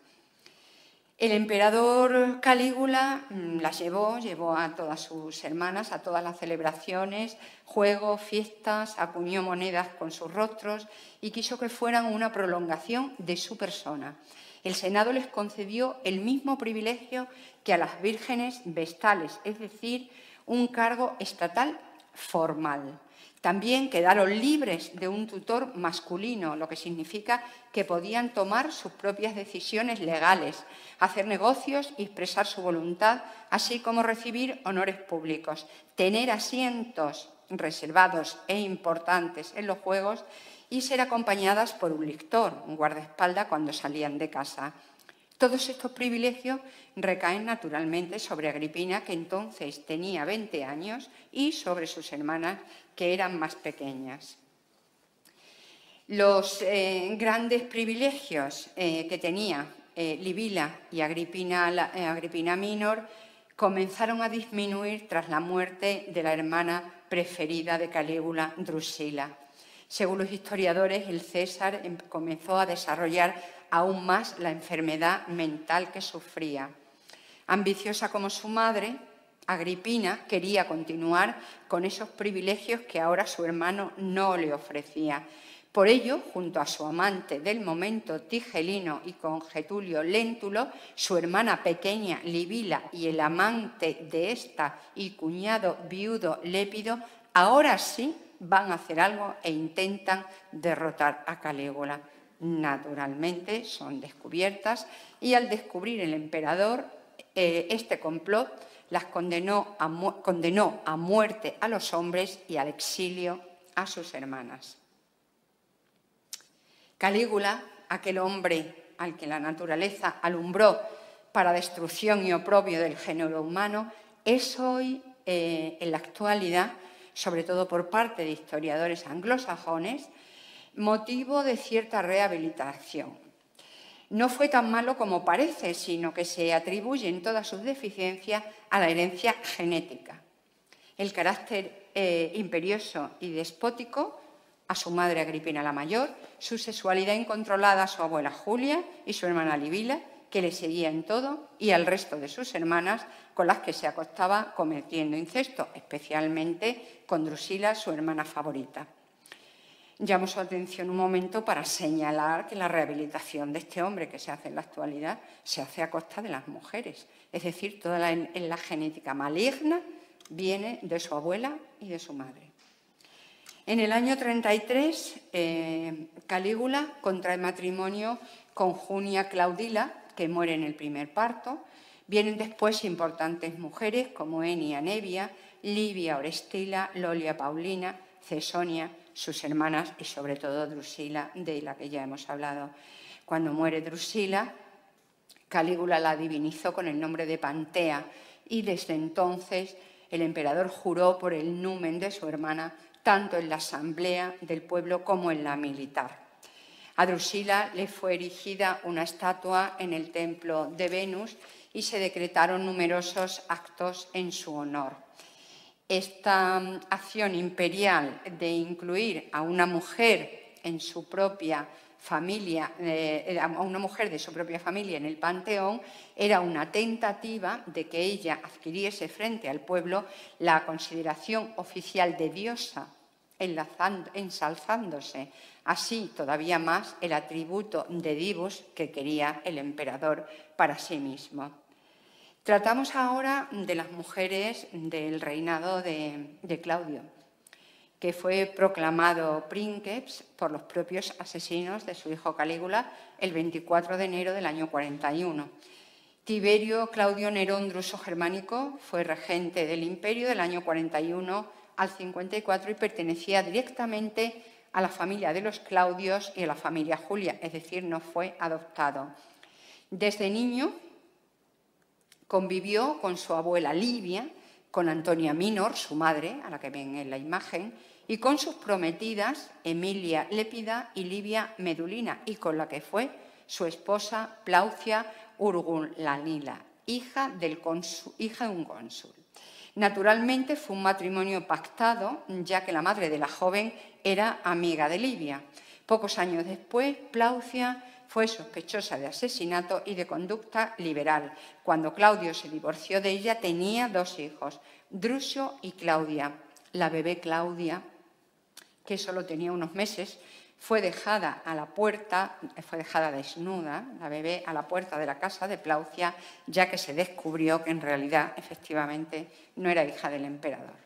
El emperador Calígula las llevó a todas sus hermanas a todas las celebraciones, juegos, fiestas, acuñó monedas con sus rostros y quiso que fueran una prolongación de su persona. El Senado les concedió el mismo privilegio que a las vírgenes vestales, es decir, un cargo estatal formal. También quedaron libres de un tutor masculino, lo que significa que podían tomar sus propias decisiones legales, hacer negocios y expresar su voluntad, así como recibir honores públicos, tener asientos reservados e importantes en los juegos y ser acompañadas por un lictor, un guardaespaldas, cuando salían de casa. Todos estos privilegios recaen naturalmente sobre Agripina, que entonces tenía 20 años, y sobre sus hermanas, que eran más pequeñas. Los grandes privilegios que tenía Livila y Agripina Minor comenzaron a disminuir tras la muerte de la hermana preferida de Calígula, Drusila. Según los historiadores, el César comenzó a desarrollar aún más la enfermedad mental que sufría. Ambiciosa como su madre, Agripina quería continuar con esos privilegios que ahora su hermano no le ofrecía. Por ello, junto a su amante del momento, Tigelino, y con Getulio Léntulo, su hermana pequeña Livila y el amante de esta y cuñado viudo Lépido, ahora sí van a hacer algo e intentan derrotar a Calígula. Naturalmente son descubiertas y al descubrir el emperador este complot, las condenó a muerte a los hombres y al exilio a sus hermanas. Calígula, aquel hombre al que la naturaleza alumbró para destrucción y oprobio del género humano, es hoy, en la actualidad, sobre todo por parte de historiadores anglosajones, motivo de cierta rehabilitación. No fue tan malo como parece, sino que se atribuyen todas sus deficiencias a la herencia genética. El carácter imperioso y despótico a su madre Agripina la mayor, su sexualidad incontrolada a su abuela Julia y su hermana Livila, que le seguía en todo, y al resto de sus hermanas con las que se acostaba cometiendo incesto, especialmente con Drusila, su hermana favorita. Llamo su atención un momento para señalar que la rehabilitación de este hombre que se hace en la actualidad se hace a costa de las mujeres. Es decir, toda la genética maligna viene de su abuela y de su madre. En el año 33, Calígula contrae matrimonio con Junia Claudila, que muere en el primer parto. Vienen después importantes mujeres como Enia Nevia, Livia Orestila, Lolia Paulina, Cesonia, sus hermanas y sobre todo Drusila, de la que ya hemos hablado. Cuando muere Drusila, Calígula la divinizó con el nombre de Pantea y desde entonces el emperador juró por el numen de su hermana tanto en la asamblea del pueblo como en la militar. A Drusila le fue erigida una estatua en el templo de Venus y se decretaron numerosos actos en su honor. Esta acción imperial de incluir a una mujer en su propia familia, a una mujer de su propia familia en el panteón, era una tentativa de que ella adquiriese frente al pueblo la consideración oficial de diosa, ensalzándose así todavía más el atributo de divus que quería el emperador para sí mismo. Tratamos ahora de las mujeres del reinado de Claudio, que fue proclamado princeps por los propios asesinos de su hijo Calígula el 24 de enero del año 41. Tiberio Claudio Nerón Druso Germánico fue regente del imperio del año 41 al 54 y pertenecía directamente a la familia de los Claudios y a la familia Julia, es decir, no fue adoptado. Desde niño convivió con su abuela Livia, con Antonia Minor, su madre, a la que ven en la imagen, y con sus prometidas Emilia Lépida y Livia Medulina, y con la que fue su esposa Plaucia Urgulanila, hija de un cónsul. Naturalmente fue un matrimonio pactado, ya que la madre de la joven era amiga de Livia. Pocos años después, Plaucia fue sospechosa de asesinato y de conducta liberal. Cuando Claudio se divorció de ella, tenía 2 hijos, Drusio y Claudia. La bebé Claudia, que solo tenía unos meses, fue dejada desnuda, la bebé, a la puerta de la casa de Plaucia, ya que se descubrió que en realidad, efectivamente, no era hija del emperador.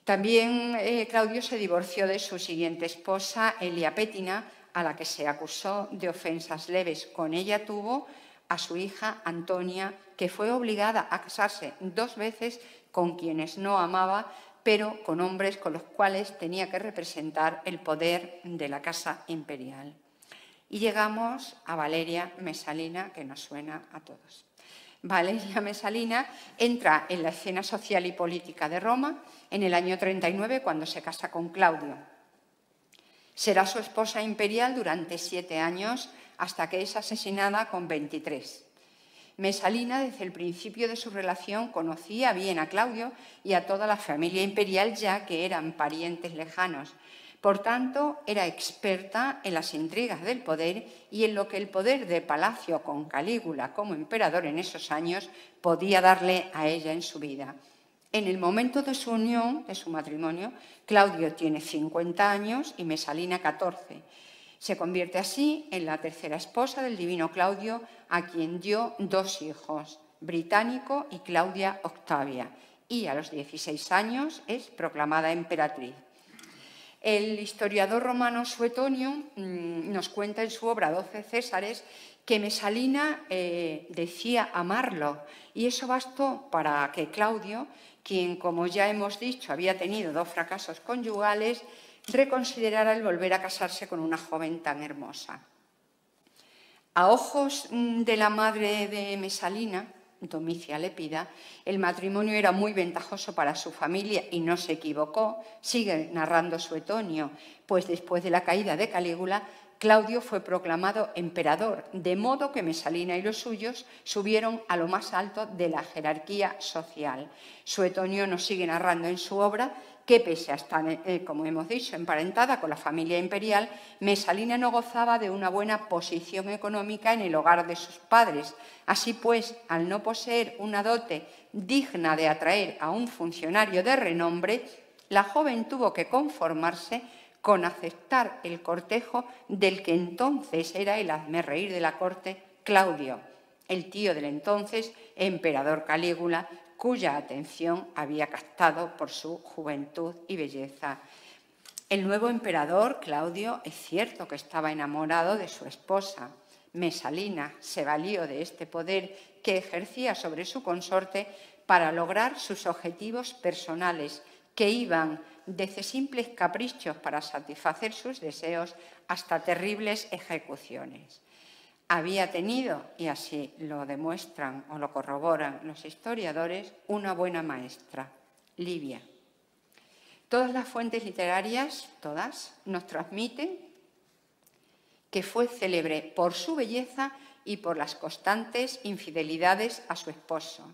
También Claudio se divorció de su siguiente esposa, Elia Pétina, a la que se acusó de ofensas leves. Con ella tuvo a su hija Antonia, que fue obligada a casarse 2 veces con quienes no amaba, pero con hombres con los cuales tenía que representar el poder de la casa imperial. Y llegamos a Valeria Mesalina, que nos suena a todos. Valeria Mesalina entra en la escena social y política de Roma en el año 39, cuando se casa con Claudio. Será su esposa imperial durante 7 años, hasta que es asesinada con 23. Mesalina, desde el principio de su relación, conocía bien a Claudio y a toda la familia imperial, ya que eran parientes lejanos. Por tanto, era experta en las intrigas del poder y en lo que el poder de palacio con Calígula como emperador en esos años podía darle a ella en su vida. En el momento de su unión, de su matrimonio, Claudio tiene 50 años y Mesalina 14. Se convierte así en la tercera esposa del divino Claudio, a quien dio 2 hijos, Británico y Claudia Octavia, y a los 16 años es proclamada emperatriz. El historiador romano Suetonio nos cuenta en su obra 12 Césares que Mesalina decía amarlo, y eso bastó para que Claudio, quien, como ya hemos dicho, había tenido 2 fracasos conyugales, reconsiderara el volver a casarse con una joven tan hermosa. A ojos de la madre de Mesalina, Domicia Lépida, el matrimonio era muy ventajoso para su familia y no se equivocó, sigue narrando Suetonio, pues después de la caída de Calígula, Claudio fue proclamado emperador, de modo que Mesalina y los suyos subieron a lo más alto de la jerarquía social. Suetonio nos sigue narrando en su obra que, pese a estar, como hemos dicho, emparentada con la familia imperial, Mesalina no gozaba de una buena posición económica en el hogar de sus padres. Así pues, al no poseer una dote digna de atraer a un funcionario de renombre, la joven tuvo que conformarse con aceptar el cortejo del que entonces era el hazmerreír de la corte, Claudio, el tío del entonces emperador Calígula, cuya atención había captado por su juventud y belleza. El nuevo emperador, Claudio, es cierto que estaba enamorado de su esposa. Mesalina se valió de este poder que ejercía sobre su consorte para lograr sus objetivos personales, que iban desde simples caprichos para satisfacer sus deseos hasta terribles ejecuciones. Había tenido, y así lo demuestran o lo corroboran los historiadores, una buena maestra, Livia. Todas las fuentes literarias, todas, nos transmiten que fue célebre por su belleza y por las constantes infidelidades a su esposo.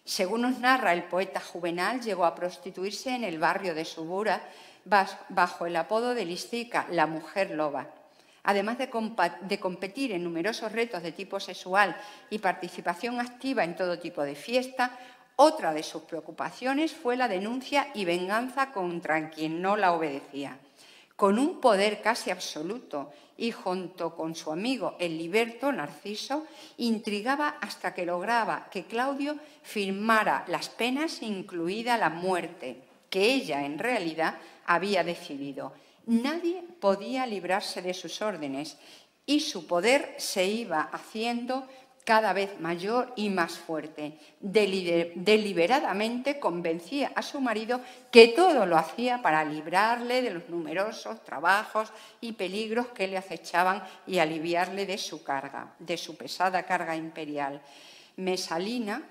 Según nos narra el poeta Juvenal, llegó a prostituirse en el barrio de Subura bajo el apodo de Liscica, la mujer loba. Además de competir en numerosos retos de tipo sexual y participación activa en todo tipo de fiesta, otra de sus preocupaciones fue la denuncia y venganza contra quien no la obedecía. Con un poder casi absoluto y junto con su amigo el liberto Narciso, intrigaba hasta que lograba que Claudio firmara las penas, incluida la muerte, que ella en realidad había decidido. Nadie podía librarse de sus órdenes y su poder se iba haciendo cada vez mayor y más fuerte. Deliberadamente convencía a su marido que todo lo hacía para librarle de los numerosos trabajos y peligros que le acechaban y aliviarle de su carga, de su pesada carga imperial. Mesalina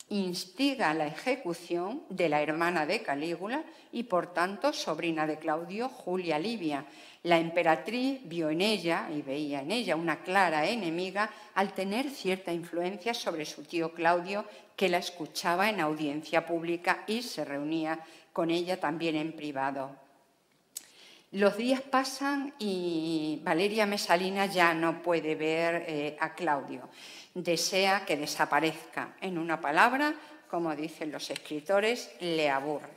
instiga la ejecución de la hermana de Calígula y, por tanto, sobrina de Claudio, Julia Livia. La emperatriz vio en ella y veía en ella una clara enemiga al tener cierta influencia sobre su tío Claudio, que la escuchaba en audiencia pública y se reunía con ella también en privado. Los días pasan y Valeria Mesalina ya no puede ver a Claudio. Desea que desaparezca. En una palabra, como dicen los escritores, le aburre.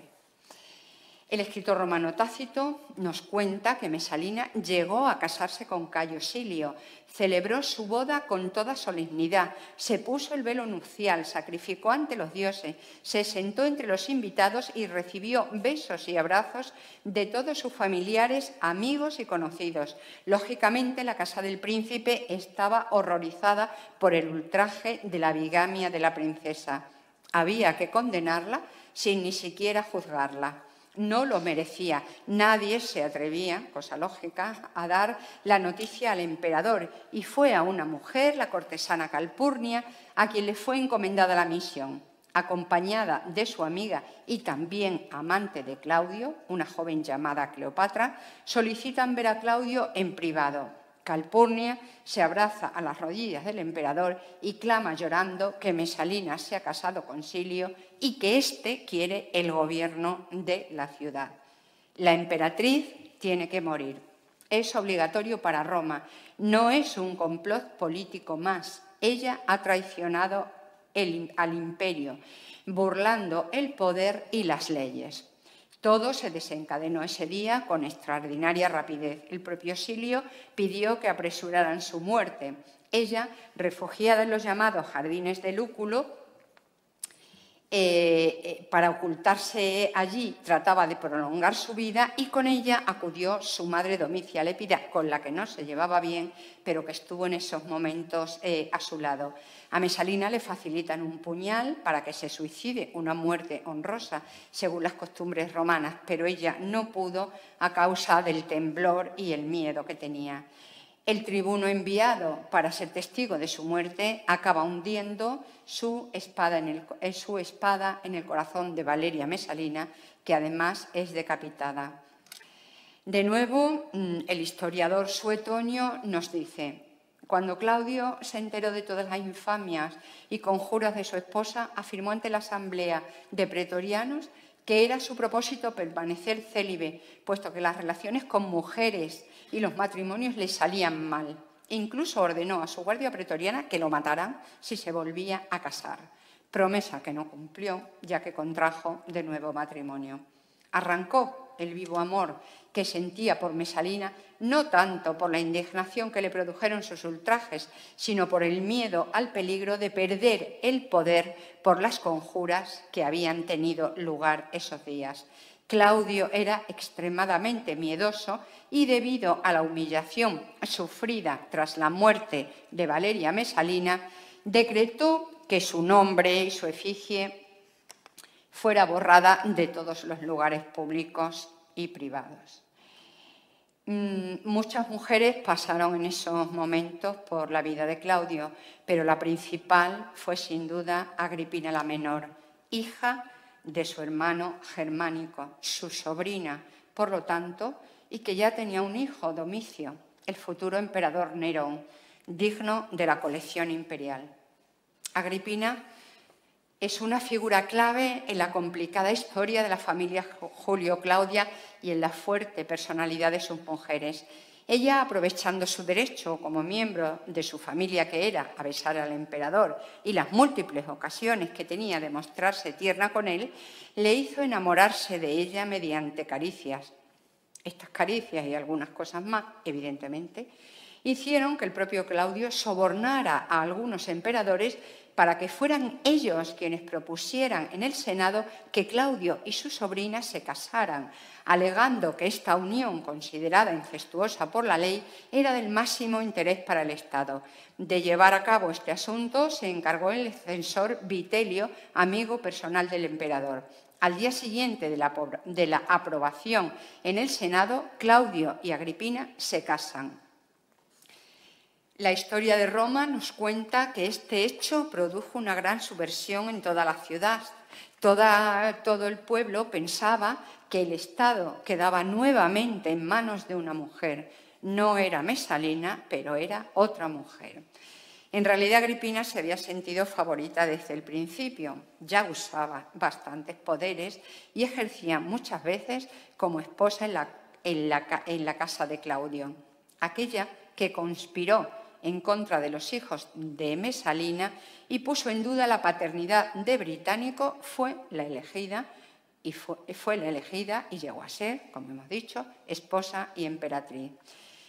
El escritor romano Tácito nos cuenta que Mesalina llegó a casarse con Cayo Silio, celebró su boda con toda solemnidad, se puso el velo nupcial, sacrificó ante los dioses, se sentó entre los invitados y recibió besos y abrazos de todos sus familiares, amigos y conocidos. Lógicamente, la casa del príncipe estaba horrorizada por el ultraje de la bigamia de la princesa. Había que condenarla sin ni siquiera juzgarla. No lo merecía. Nadie se atrevía, cosa lógica, a dar la noticia al emperador y fue a una mujer, la cortesana Calpurnia, a quien le fue encomendada la misión. Acompañada de su amiga y también amante de Claudio, una joven llamada Cleopatra, solicitan ver a Claudio en privado. Calpurnia se abraza a las rodillas del emperador y clama llorando que Mesalina se ha casado con Silio y que éste quiere el gobierno de la ciudad. La emperatriz tiene que morir. Es obligatorio para Roma. No es un complot político más. Ella ha traicionado al imperio, burlando el poder y las leyes. Todo se desencadenó ese día con extraordinaria rapidez. El propio Silio pidió que apresuraran su muerte. Ella, refugiada en los llamados jardines de Lúculo, para ocultarse allí, trataba de prolongar su vida y con ella acudió su madre Domicia Lépida, con la que no se llevaba bien, pero que estuvo en esos momentos a su lado. A Mesalina le facilitan un puñal para que se suicide, una muerte honrosa, según las costumbres romanas, pero ella no pudo a causa del temblor y el miedo que tenía. El tribuno enviado para ser testigo de su muerte acaba hundiendo su espada en el corazón de Valeria Mesalina, que además es decapitada. De nuevo, el historiador Suetonio nos dice: cuando Claudio se enteró de todas las infamias y conjuros de su esposa, afirmó ante la asamblea de pretorianos que era su propósito permanecer célibe, puesto que las relaciones con mujeres y los matrimonios le salían mal. Incluso ordenó a su guardia pretoriana que lo mataran si se volvía a casar, promesa que no cumplió, ya que contrajo de nuevo matrimonio. Arrancó el vivo amor que sentía por Mesalina, no tanto por la indignación que le produjeron sus ultrajes, sino por el miedo al peligro de perder el poder por las conjuras que habían tenido lugar esos días. Claudio era extremadamente miedoso y, debido a la humillación sufrida tras la muerte de Valeria Mesalina, decretó que su nombre y su efigie fuera borrada de todos los lugares públicos y privados. Muchas mujeres pasaron en esos momentos por la vida de Claudio, pero la principal fue sin duda Agripina la Menor, hija de su hermano Germánico, su sobrina, por lo tanto, y que ya tenía un hijo, Domicio. el futuro emperador Nerón, digno de la colección imperial. Agripina es una figura clave en la complicada historia de la familia Julio-Claudia y en la fuerte personalidad de sus mujeres. Ella, aprovechando su derecho como miembro de su familia que era a besar al emperador y las múltiples ocasiones que tenía de mostrarse tierna con él, le hizo enamorarse de ella mediante caricias. Estas caricias y algunas cosas más, evidentemente, hicieron que el propio Claudio sobornara a algunos emperadores para que fueran ellos quienes propusieran en el Senado que Claudio y su sobrina se casaran, alegando que esta unión, considerada incestuosa por la ley, era del máximo interés para el Estado. De llevar a cabo este asunto se encargó el censor Vitelio, amigo personal del emperador. Al día siguiente de la aprobación en el Senado, Claudio y Agripina se casan. La historia de Roma nos cuenta que este hecho produjo una gran subversión en toda la ciudad. Todo el pueblo pensaba que el Estado quedaba nuevamente en manos de una mujer. No era Mesalina, pero era otra mujer. En realidad, Agripina se había sentido favorita desde el principio. Ya usaba bastantes poderes y ejercía muchas veces como esposa en la casa de Claudio. Aquella que conspiró en contra de los hijos de Mesalina y puso en duda la paternidad de Británico, fue la elegida y llegó a ser, como hemos dicho, esposa y emperatriz.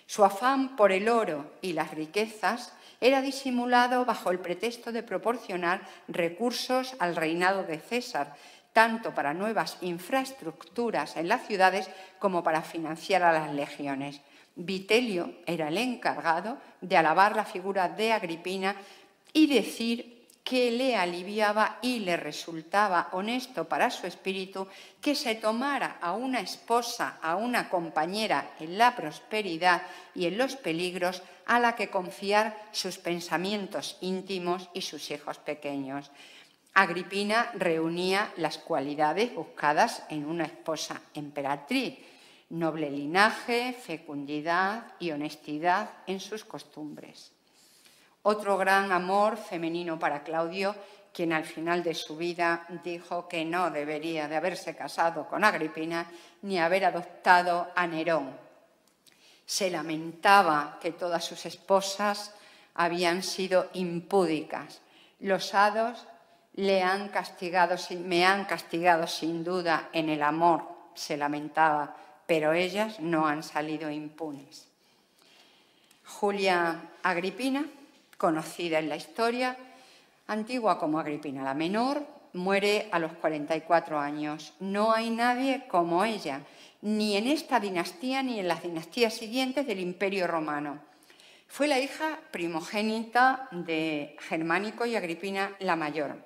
Su afán por el oro y las riquezas era disimulado bajo el pretexto de proporcionar recursos al reinado de César, tanto para nuevas infraestructuras en las ciudades como para financiar a las legiones. Vitelio era el encargado de alabar la figura de Agripina y decir que le aliviaba y le resultaba honesto para su espíritu que se tomara a una esposa, a una compañera en la prosperidad y en los peligros, a la que confiar sus pensamientos íntimos y sus hijos pequeños. Agripina reunía las cualidades buscadas en una esposa emperatriz: noble linaje, fecundidad y honestidad en sus costumbres. Otro gran amor femenino para Claudio, quien al final de su vida dijo que no debería de haberse casado con Agripina ni haber adoptado a Nerón. Se lamentaba que todas sus esposas habían sido impúdicas. Los hados me han castigado sin duda en el amor, se lamentaba, pero ellas no han salido impunes. Julia Agripina, conocida en la historia antigua como Agripina la Menor, muere a los 44 años. No hay nadie como ella, ni en esta dinastía ni en las dinastías siguientes del Imperio Romano. Fue la hija primogénita de Germánico y Agripina la Mayor,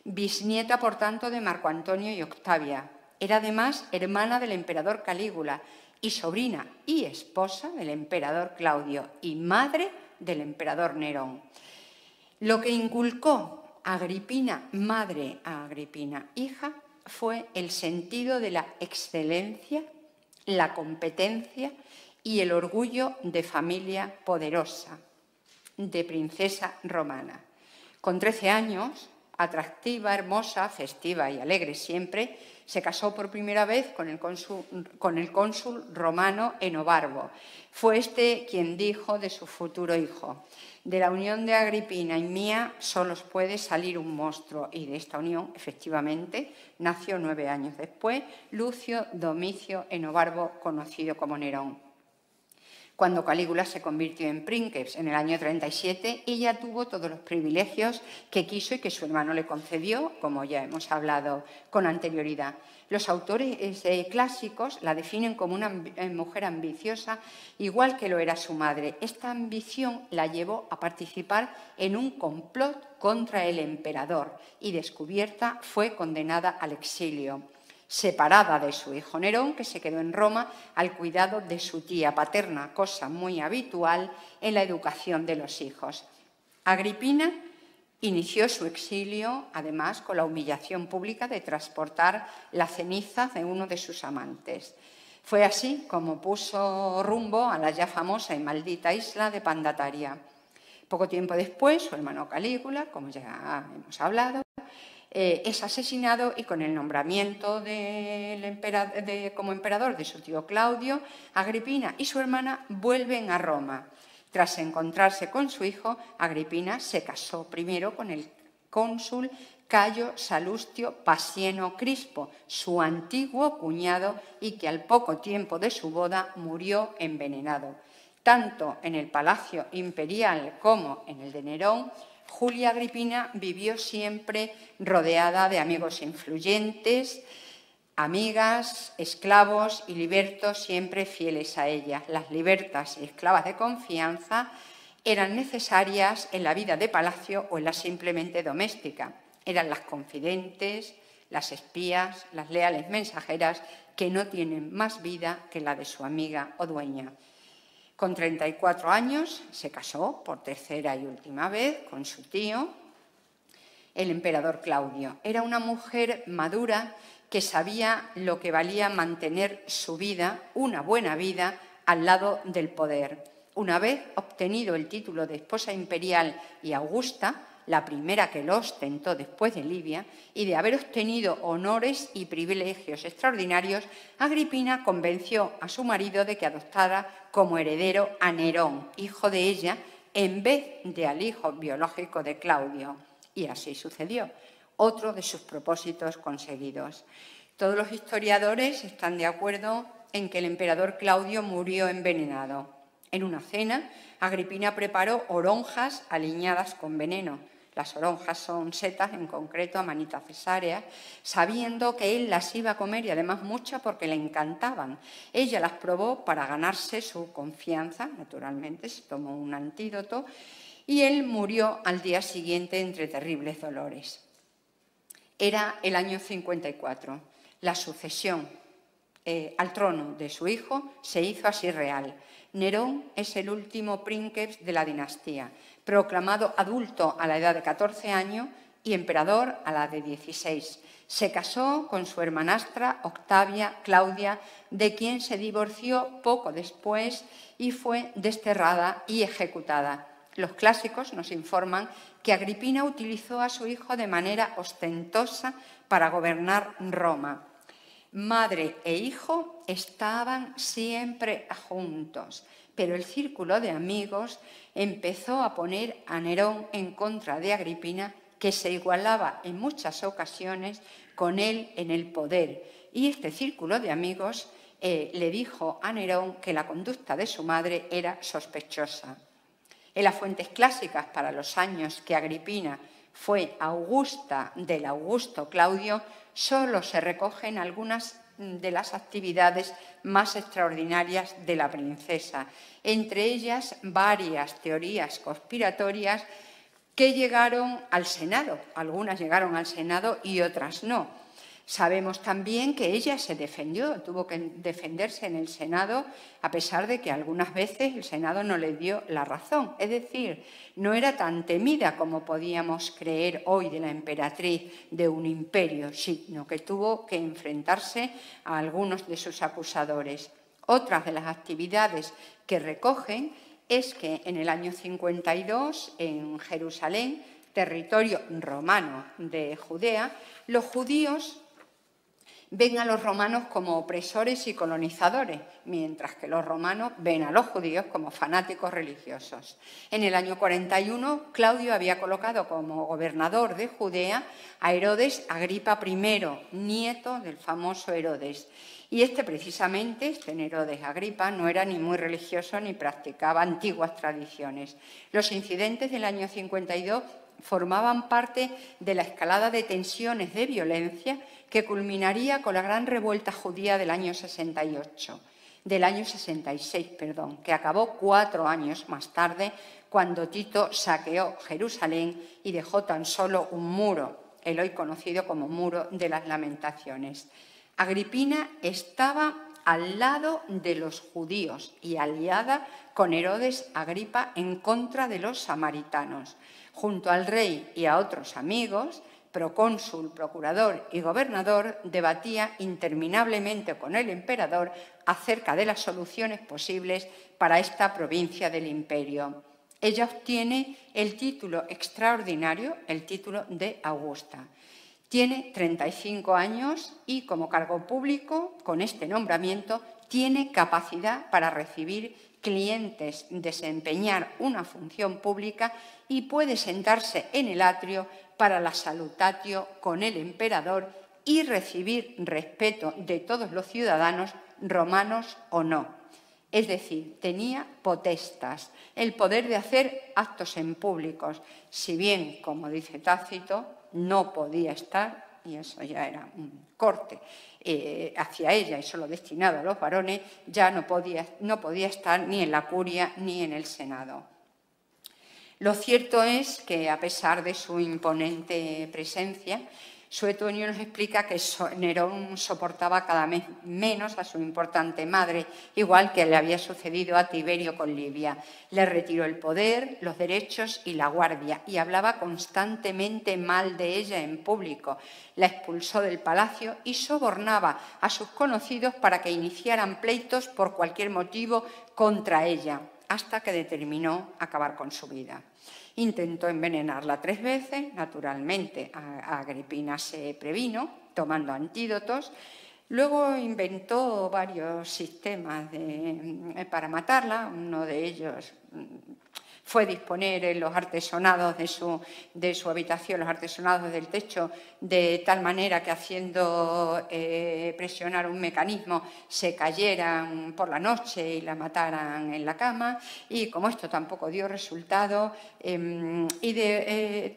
bisnieta, por tanto, de Marco Antonio y Octavia. Era además hermana del emperador Calígula y sobrina y esposa del emperador Claudio y madre del emperador Nerón. Lo que inculcó Agripina madre a Agripina hija fue el sentido de la excelencia, la competencia y el orgullo de familia poderosa, de princesa romana. Con 13 años, atractiva, hermosa, festiva y alegre siempre, se casó por primera vez con el cónsul romano Enobarbo. Fue este quien dijo de su futuro hijo: de la unión de Agripina y mía solo puede salir un monstruo. Y de esta unión, efectivamente, nació 9 años después Lucio Domicio Enobarbo, conocido como Nerón. Cuando Calígula se convirtió en princeps en el año 37, ella tuvo todos los privilegios que quiso y que su hermano le concedió, como ya hemos hablado con anterioridad. Los autores clásicos la definen como una mujer ambiciosa, igual que lo era su madre. Esta ambición la llevó a participar en un complot contra el emperador y, descubierta, fue condenada al exilio, separada de su hijo Nerón, que se quedó en Roma al cuidado de su tía paterna, cosa muy habitual en la educación de los hijos. Agripina inició su exilio, además, con la humillación pública de transportar la ceniza de uno de sus amantes. Fue así como puso rumbo a la ya famosa y maldita isla de Pandataria. Poco tiempo después, su hermano Calígula, como ya hemos hablado, es asesinado y con el nombramiento como emperador de su tío Claudio, Agripina y su hermana vuelven a Roma. Tras encontrarse con su hijo, Agripina se casó primero con el cónsul Cayo Salustio Pasieno Crispo, su antiguo cuñado, y que al poco tiempo de su boda murió envenenado. Tanto en el Palacio Imperial como en el de Nerón, Julia Agripina vivió siempre rodeada de amigos influyentes, amigas, esclavos y libertos siempre fieles a ella. Las libertas y esclavas de confianza eran necesarias en la vida de palacio o en la simplemente doméstica. Eran las confidentes, las espías, las leales mensajeras que no tienen más vida que la de su amiga o dueña. Con 34 años se casó por tercera y última vez con su tío, el emperador Claudio. Era una mujer madura que sabía lo que valía mantener su vida, una buena vida, al lado del poder. Una vez obtenido el título de esposa imperial y augusta, la primera que lo ostentó después de Livia, y de haber obtenido honores y privilegios extraordinarios, Agripina convenció a su marido de que adoptara como heredero a Nerón, hijo de ella, en vez de al hijo biológico de Claudio. Y así sucedió, otro de sus propósitos conseguidos. Todos los historiadores están de acuerdo en que el emperador Claudio murió envenenado. En una cena, Agripina preparó oronjas aliñadas con veneno. Las oronjas son setas, en concreto amanita cesárea, sabiendo que él las iba a comer y además muchas porque le encantaban. Ella las probó para ganarse su confianza, naturalmente, se tomó un antídoto y él murió al día siguiente entre terribles dolores. Era el año 54. La sucesión al trono de su hijo se hizo así real. Nerón es el último princeps de la dinastía, proclamado adulto a la edad de 14 años y emperador a la de 16. Se casó con su hermanastra Octavia Claudia, de quien se divorció poco después y fue desterrada y ejecutada. Los clásicos nos informan que Agripina utilizó a su hijo de manera ostentosa para gobernar Roma. Madre e hijo estaban siempre juntos, pero el círculo de amigos empezó a poner a Nerón en contra de Agripina, que se igualaba en muchas ocasiones con él en el poder. Y este círculo de amigos le dijo a Nerón que la conducta de su madre era sospechosa. En las fuentes clásicas para los años que Agripina fue augusta del Augusto Claudio, solo se recogen algunas de las actividades más extraordinarias de la princesa, entre ellas varias teorías conspiratorias que llegaron al Senado. Algunas llegaron al Senado y otras no. Sabemos también que ella se defendió, tuvo que defenderse en el Senado, a pesar de que algunas veces el Senado no le dio la razón. Es decir, no era tan temida como podíamos creer hoy de la emperatriz de un imperio, sino que tuvo que enfrentarse a algunos de sus acusadores. Otras de las actividades que recogen es que en el año 52, en Jerusalén, territorio romano de Judea, los judíos ven a los romanos como opresores y colonizadores, mientras que los romanos ven a los judíos como fanáticos religiosos. En el año 41, Claudio había colocado como gobernador de Judea a Herodes Agripa I, nieto del famoso Herodes. Y precisamente, este Herodes Agripa, no era ni muy religioso ni practicaba antiguas tradiciones. Los incidentes del año 52 formaban parte de la escalada de tensiones de violencia que culminaría con la gran revuelta judía del año 66, que acabó 4 años más tarde, cuando Tito saqueó Jerusalén y dejó tan solo un muro, el hoy conocido como Muro de las Lamentaciones. Agripina estaba al lado de los judíos y aliada con Herodes Agripa en contra de los samaritanos. Junto al rey y a otros amigos, procónsul, procurador y gobernador, debatía interminablemente con el emperador acerca de las soluciones posibles para esta provincia del imperio. Ella obtiene el título extraordinario, el título de Augusta. Tiene 35 años y, como cargo público, con este nombramiento, tiene capacidad para recibir clientes, desempeñar una función pública y puede sentarse en el atrio para la salutatio con el emperador y recibir respeto de todos los ciudadanos, romanos o no. Es decir, tenía potestas, el poder de hacer actos en públicos, si bien, como dice Tácito, no podía estar, y eso ya era un corte hacia ella y solo destinado a los varones, ya no podía estar ni en la curia ni en el Senado. Lo cierto es que, a pesar de su imponente presencia, Suetonio nos explica que Nerón soportaba cada vez menos a su importante madre, igual que le había sucedido a Tiberio con Livia. Le retiró el poder, los derechos y la guardia, y hablaba constantemente mal de ella en público. La expulsó del palacio y sobornaba a sus conocidos para que iniciaran pleitos por cualquier motivo contra ella, hasta que determinó acabar con su vida. Intentó envenenarla 3 veces, naturalmente Agripina se previno tomando antídotos. Luego inventó varios sistemas para matarla. Uno de ellos fue disponer en los artesonados de su habitación, los artesonados del techo, de tal manera que haciendo presionar un mecanismo se cayeran por la noche y la mataran en la cama. Y como esto tampoco dio resultado,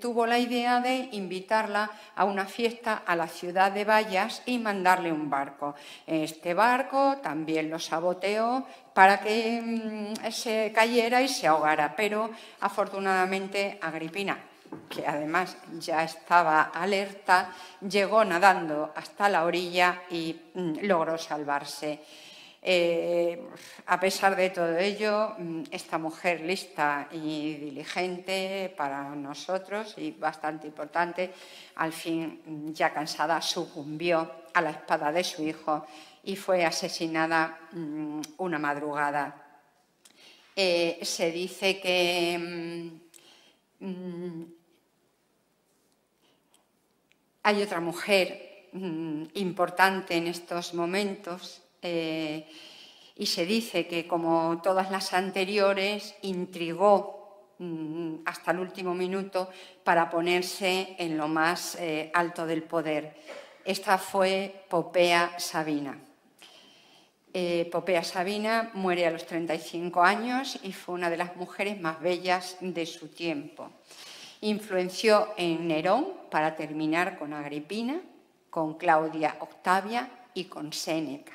tuvo la idea de invitarla a una fiesta a la ciudad de Bayas y mandarle un barco. Este barco también lo saboteó para que se cayera y se ahogara, pero afortunadamente Agripina, que además ya estaba alerta, llegó nadando hasta la orilla y logró salvarse. A pesar de todo ello, esta mujer lista y diligente para nosotros y bastante importante, al fin, ya cansada, sucumbió a la espada de su hijo y fue asesinada una madrugada. Se dice que hay otra mujer importante en estos momentos y se dice que, como todas las anteriores, intrigó hasta el último minuto para ponerse en lo más alto del poder. Esta fue Popea Sabina. Popea Sabina muere a los 35 años y fue una de las mujeres más bellas de su tiempo. Influenció en Nerón para terminar con Agripina, con Claudia Octavia y con Séneca.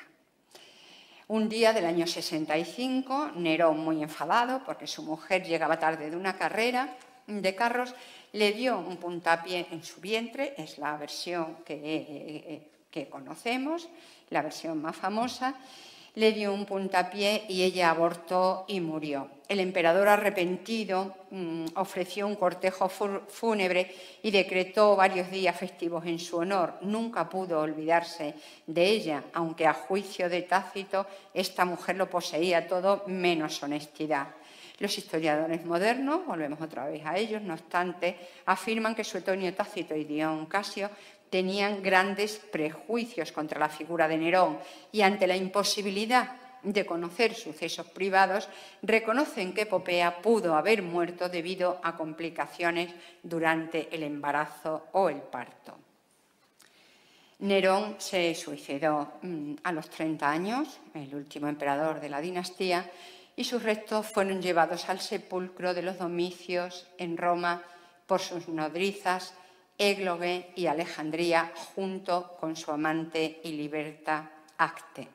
Un día del año 65, Nerón, muy enfadado porque su mujer llegaba tarde de una carrera de carros, le dio un puntapié en su vientre, es la versión que conocemos, la versión más famosa. Le dio un puntapié y ella abortó y murió. El emperador, arrepentido, ofreció un cortejo fúnebre y decretó varios días festivos en su honor. Nunca pudo olvidarse de ella, aunque a juicio de Tácito esta mujer lo poseía todo menos honestidad. Los historiadores modernos, volvemos otra vez a ellos, no obstante, afirman que Suetonio, Tácito y Dion Casio tenían grandes prejuicios contra la figura de Nerón y, ante la imposibilidad de conocer sucesos privados, reconocen que Popea pudo haber muerto debido a complicaciones durante el embarazo o el parto. Nerón se suicidó a los 30 años, el último emperador de la dinastía, y sus restos fueron llevados al sepulcro de los Domicios en Roma por sus nodrizas Égloge y Alejandría, junto con su amante y liberta Acte.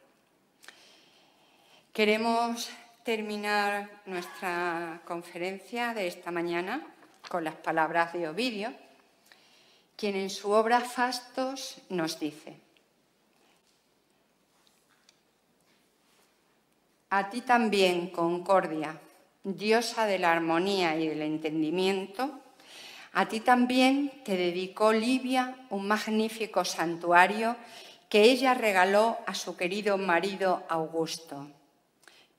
Queremos terminar nuestra conferencia de esta mañana con las palabras de Ovidio, quien en su obra Fastos nos dice: a ti también, Concordia, diosa de la armonía y del entendimiento, A ti también te dedicó Livia un magnífico santuario que ella regaló a su querido marido Augusto.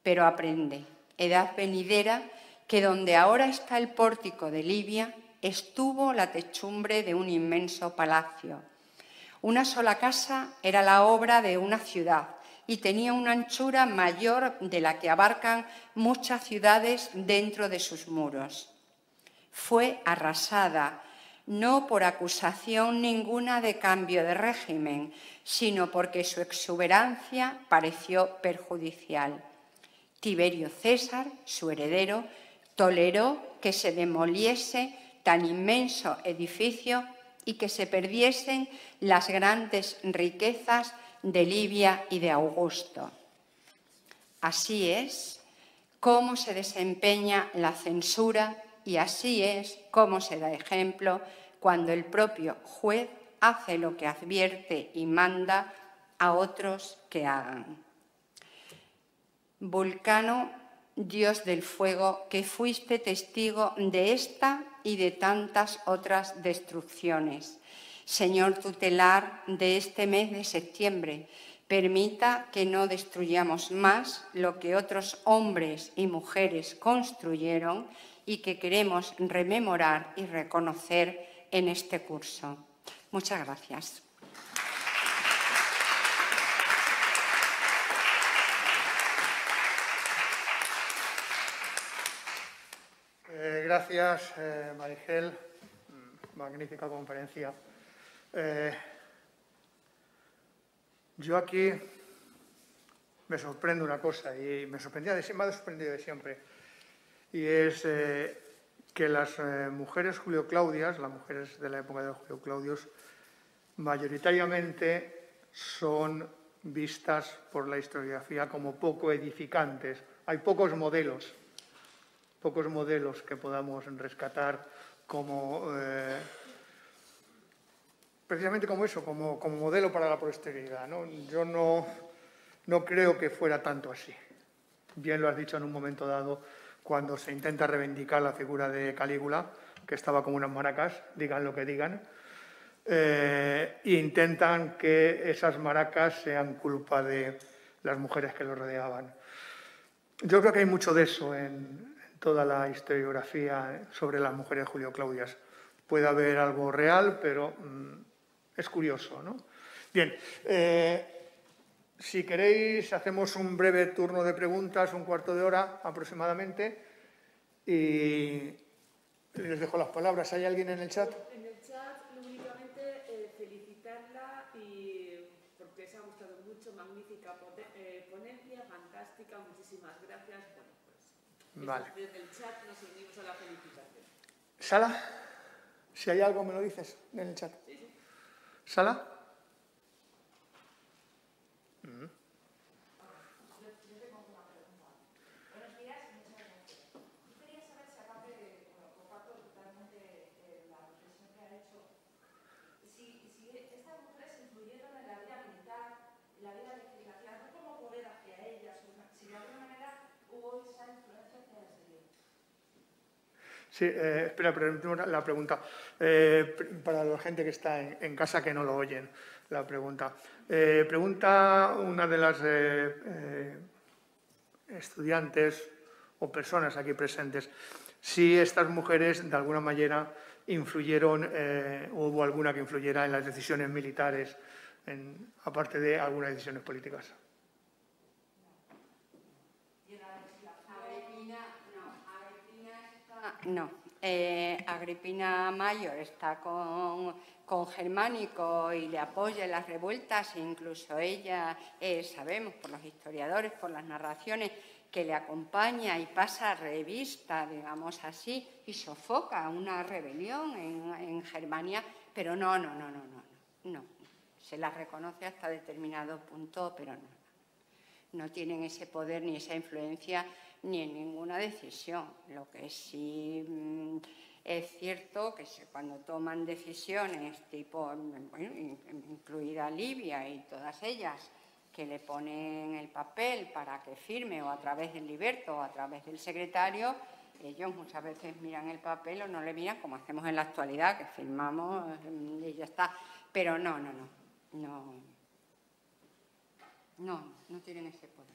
Pero aprende, edad venidera, que donde ahora está el pórtico de Livia, estuvo la techumbre de un inmenso palacio. Una sola casa era la obra de una ciudad y tenía una anchura mayor de la que abarcan muchas ciudades dentro de sus muros. Fue arrasada, no por acusación ninguna de cambio de régimen, sino porque su exuberancia pareció perjudicial. Tiberio César, su heredero, toleró que se demoliese tan inmenso edificio y que se perdiesen las grandes riquezas de Livia y de Augusto. Así es cómo se desempeña la censura y así es cómo se da ejemplo cuando el propio juez hace lo que advierte y manda a otros que hagan. Vulcano, dios del fuego, que fuiste testigo de esta y de tantas otras destrucciones. Señor tutelar de este mes de septiembre, permita que no destruyamos más lo que otros hombres y mujeres construyeron y que queremos rememorar y reconocer en este curso. Muchas gracias. Gracias, Marigel. Magnífica conferencia. Yo aquí me sorprende una cosa, y me ha sorprendido de siempre, y es que las mujeres Julio-Claudias, las mujeres de la época de Julio-Claudios, mayoritariamente son vistas por la historiografía como poco edificantes. Hay pocos modelos que podamos rescatar como, precisamente como eso, como modelo para la posteridad, ¿no? Yo no creo que fuera tanto así. Bien lo has dicho en un momento dado, cuando se intenta reivindicar la figura de Calígula, que estaba como unas maracas, digan lo que digan, e intentan que esas maracas sean culpa de las mujeres que lo rodeaban. Yo creo que hay mucho de eso en toda la historiografía sobre las mujeres Julio-Claudias. Puede haber algo real, pero es curioso, ¿no? Bien, si queréis, hacemos un breve turno de preguntas, un cuarto de hora aproximadamente, y les dejo las palabras. ¿Hay alguien en el chat? En el chat, únicamente felicitarla porque os ha gustado mucho, magnífica ponencia, fantástica, muchísimas gracias. Bueno, pues vale. Desde el chat nos unimos a la felicitación. ¿Sala? Si hay algo, me lo dices en el chat. Sí, sí. ¿Sala? Sí, espera, la pregunta. Para la gente que está en casa que no lo oyen, la pregunta. Pregunta una de las estudiantes o personas aquí presentes si estas mujeres de alguna manera influyeron, hubo alguna que influyera en las decisiones militares, aparte de algunas decisiones políticas. No, Agripina Mayor está con Germánico y le apoya en las revueltas, e incluso ella, sabemos por los historiadores, por las narraciones, que le acompaña y pasa revista, digamos así, y sofoca una rebelión en Germania, pero no. Se la reconoce hasta determinado punto, pero no tienen ese poder ni esa influencia ni en ninguna decisión. Lo que sí es cierto que cuando toman decisiones tipo, bueno, incluida Livia y todas ellas, que le ponen el papel para que firme o a través del liberto o a través del secretario, Ellos muchas veces miran el papel o no le miran, como hacemos en la actualidad, que firmamos y ya está. Pero no tienen ese poder.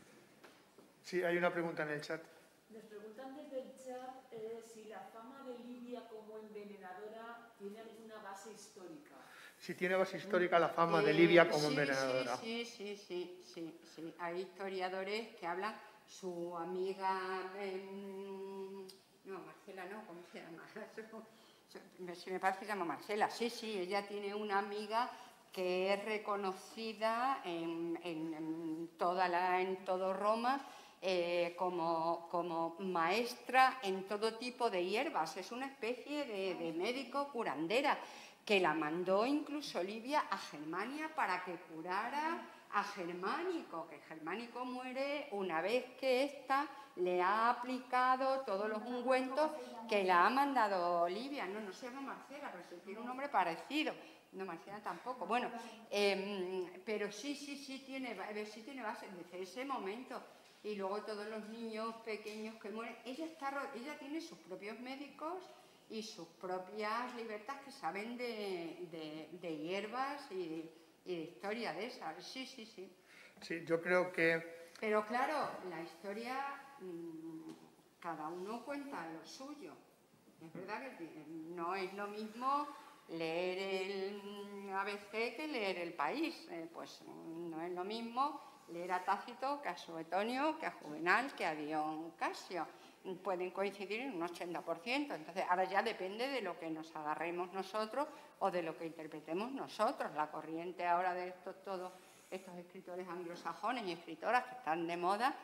Sí, hay una pregunta en el chat. Nos preguntan desde el chat si la fama de Livia como envenenadora tiene alguna base histórica. Si tiene base histórica la fama de Livia como envenenadora. Sí. Hay historiadores que hablan, su amiga, Marcela no, ¿cómo se llama? Me parece que se llama Marcela. Sí, ella tiene una amiga que es reconocida en todo Roma como maestra en todo tipo de hierbas. Es una especie de médico curandera que la mandó incluso Livia a Germania para que curara a Germánico, que Germánico muere una vez que ésta le ha aplicado todos los ungüentos que la ha mandado Livia. No se llama Marcela, pero sí tiene un nombre parecido. No, Marcela tampoco. Bueno, pero sí tiene base desde ese momento. Y luego todos los niños pequeños que mueren. Ella tiene sus propios médicos y sus propias libertades que saben de hierbas y de historia de esas. Sí. Sí, yo creo que... Pero claro, la historia, cada uno cuenta lo suyo. Es verdad que no es lo mismo leer el ABC que leer El País. Pues no es lo mismo leer a Tácito que a Suetonio, que a Juvenal, que a Dion Casio. Pueden coincidir en un 80%. Entonces, ahora ya depende de lo que nos agarremos nosotros o de lo que interpretemos nosotros. La corriente ahora de todos estos escritores anglosajones y escritoras que están de moda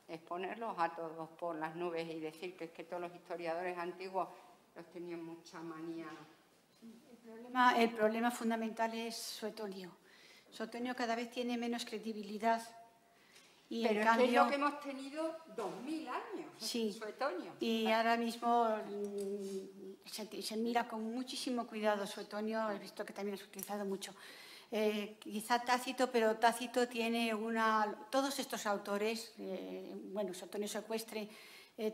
es ponerlos a todos por las nubes y decir que es que todos los historiadores antiguos los tenían mucha manía. El problema fundamental es Suetonio. Suetonio cada vez tiene menos credibilidad. Y pero en cambio, es lo que hemos tenido 2000 años, sí, Suetonio. Y ahora mismo se mira con muchísimo cuidado Suetonio, he visto que también es utilizado mucho. Quizá Tácito, pero Tácito tiene todos estos autores, Suetonio Secuestre,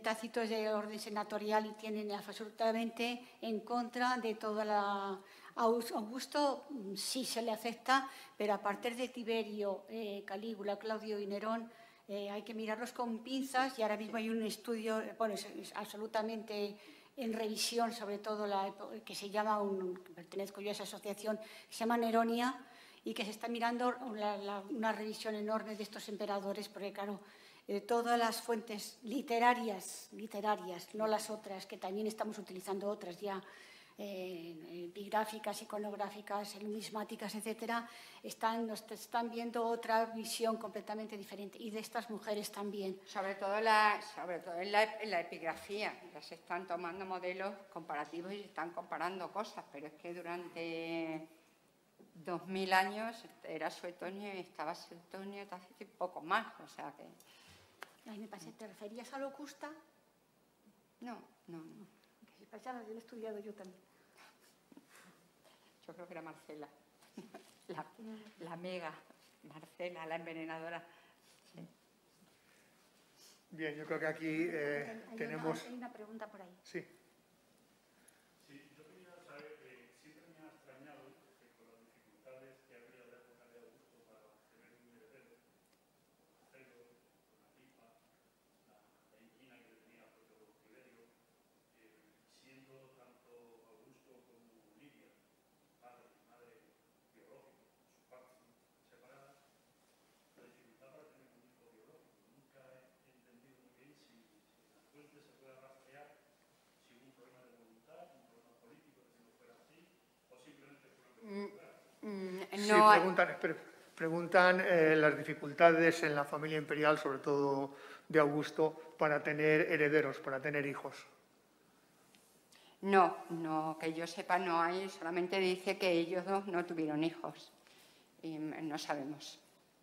Tácito es de orden senatorial y tienen absolutamente en contra de toda la... Augusto sí se le acepta, pero a partir de Tiberio, Calígula, Claudio y Nerón, hay que mirarlos con pinzas y ahora mismo hay un estudio, es absolutamente en revisión, sobre todo que se llama, pertenezco yo a esa asociación, que se llama Neronia, y que se está mirando una revisión enorme de estos emperadores, porque claro, todas las fuentes literarias, no las otras, que también estamos utilizando otras ya, epigráficas, iconográficas, numismáticas, etcétera, están viendo otra visión completamente diferente, y de estas mujeres también. Sobre todo en la epigrafía, ya se están tomando modelos comparativos y se están comparando cosas, pero es que durante 2000 años era Suetonio y estaba Suetonio, Tácito y poco más, o sea que... Ay, me parece, ¿te referías a Locusta? No. Ya lo he estudiado yo también. Yo creo que era Marcela, la amiga, Marcela, la envenenadora. Sí. Bien, yo creo que aquí tenemos... Hay una pregunta por ahí. Sí. Sí, yo quería saber, siempre me ha extrañado respecto a las dificultades que había en la época de Augusto para tener un heredero, hacerlo con la pipa, la inquina que tenía el propio Tiberio, siendo tanto Augusto como Livia, padre y madre biológico, sus partes separadas, la dificultad para tener un hijo biológico. Nunca he entendido muy bien si en las fuentes se puede rastrear si hubo un problema de voluntad, un problema político de que no fuera así, o simplemente fue una preguntan las dificultades en la familia imperial, sobre todo de Augusto, para tener herederos, para tener hijos. No, que yo sepa no hay, solamente dice que ellos dos no tuvieron hijos y no sabemos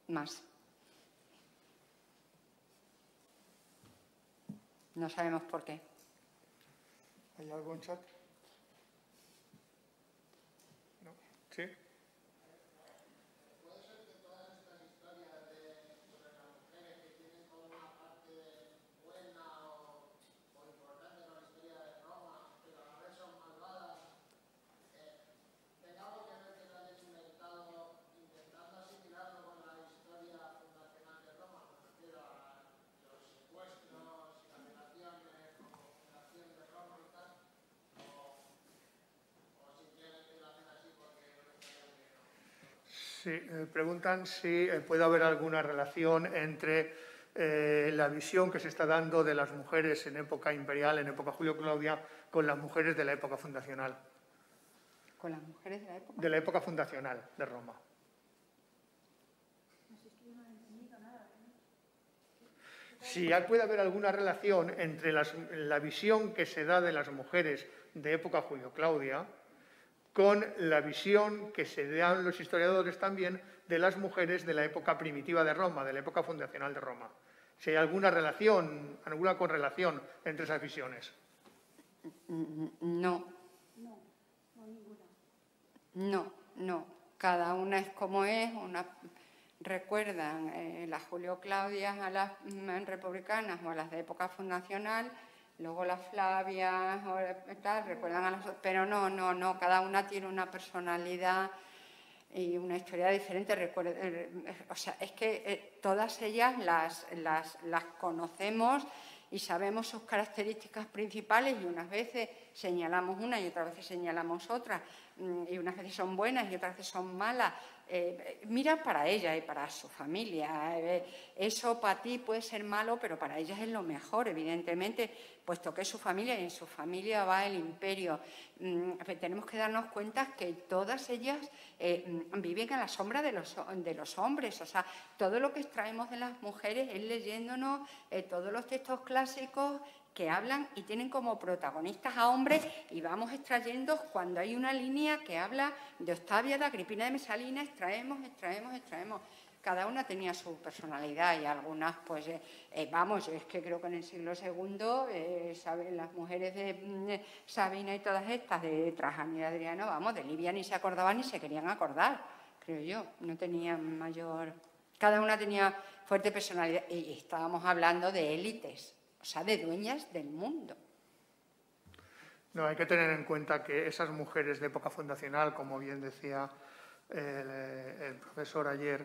más. No sabemos por qué. ¿Hay algo en chat? ¿No? ¿Sí? Sí, preguntan si puede haber alguna relación entre la visión que se está dando de las mujeres en época imperial, en época Julio-Claudia, con las mujeres de la época fundacional. ¿Con las mujeres de la época? De la época fundacional de Roma. Si puede haber alguna relación entre la visión que se da de las mujeres de época Julio-Claudia con la visión que se dan los historiadores también de las mujeres de la época primitiva de Roma, de la época fundacional de Roma. Si hay alguna relación, alguna correlación entre esas visiones. No. No. Cada una es como es. Recuerdan las Julio-Claudias a las republicanas o a las de época fundacional, luego las Flavias o tal, recuerdan a las otras, pero no, cada una tiene una personalidad y una historia diferente. O sea, es que todas ellas las conocemos y sabemos sus características principales, y unas veces señalamos una y otras veces señalamos otra, y unas veces son buenas y otras veces son malas. Mira para ella y para su familia. Eso para ti puede ser malo, pero para ellas es lo mejor, evidentemente, puesto que es su familia y en su familia va el imperio. Tenemos que darnos cuenta que todas ellas viven a la sombra de los hombres. O sea, todo lo que extraemos de las mujeres es leyéndonos todos los textos clásicos que hablan y tienen como protagonistas a hombres, y vamos extrayendo cuando hay una línea que habla de Octavia, de Agripina, de Mesalina, extraemos. Cada una tenía su personalidad y algunas, pues, es que creo que en el siglo II, ¿saben? Las mujeres de Sabina y todas estas, de Trajano y Adriano, vamos, de Livia ni se acordaban ni se querían acordar, creo yo, no tenían mayor... Cada una tenía fuerte personalidad y estábamos hablando de élites. O sea, de dueñas del mundo. No, hay que tener en cuenta que esas mujeres de época fundacional, como bien decía el profesor ayer,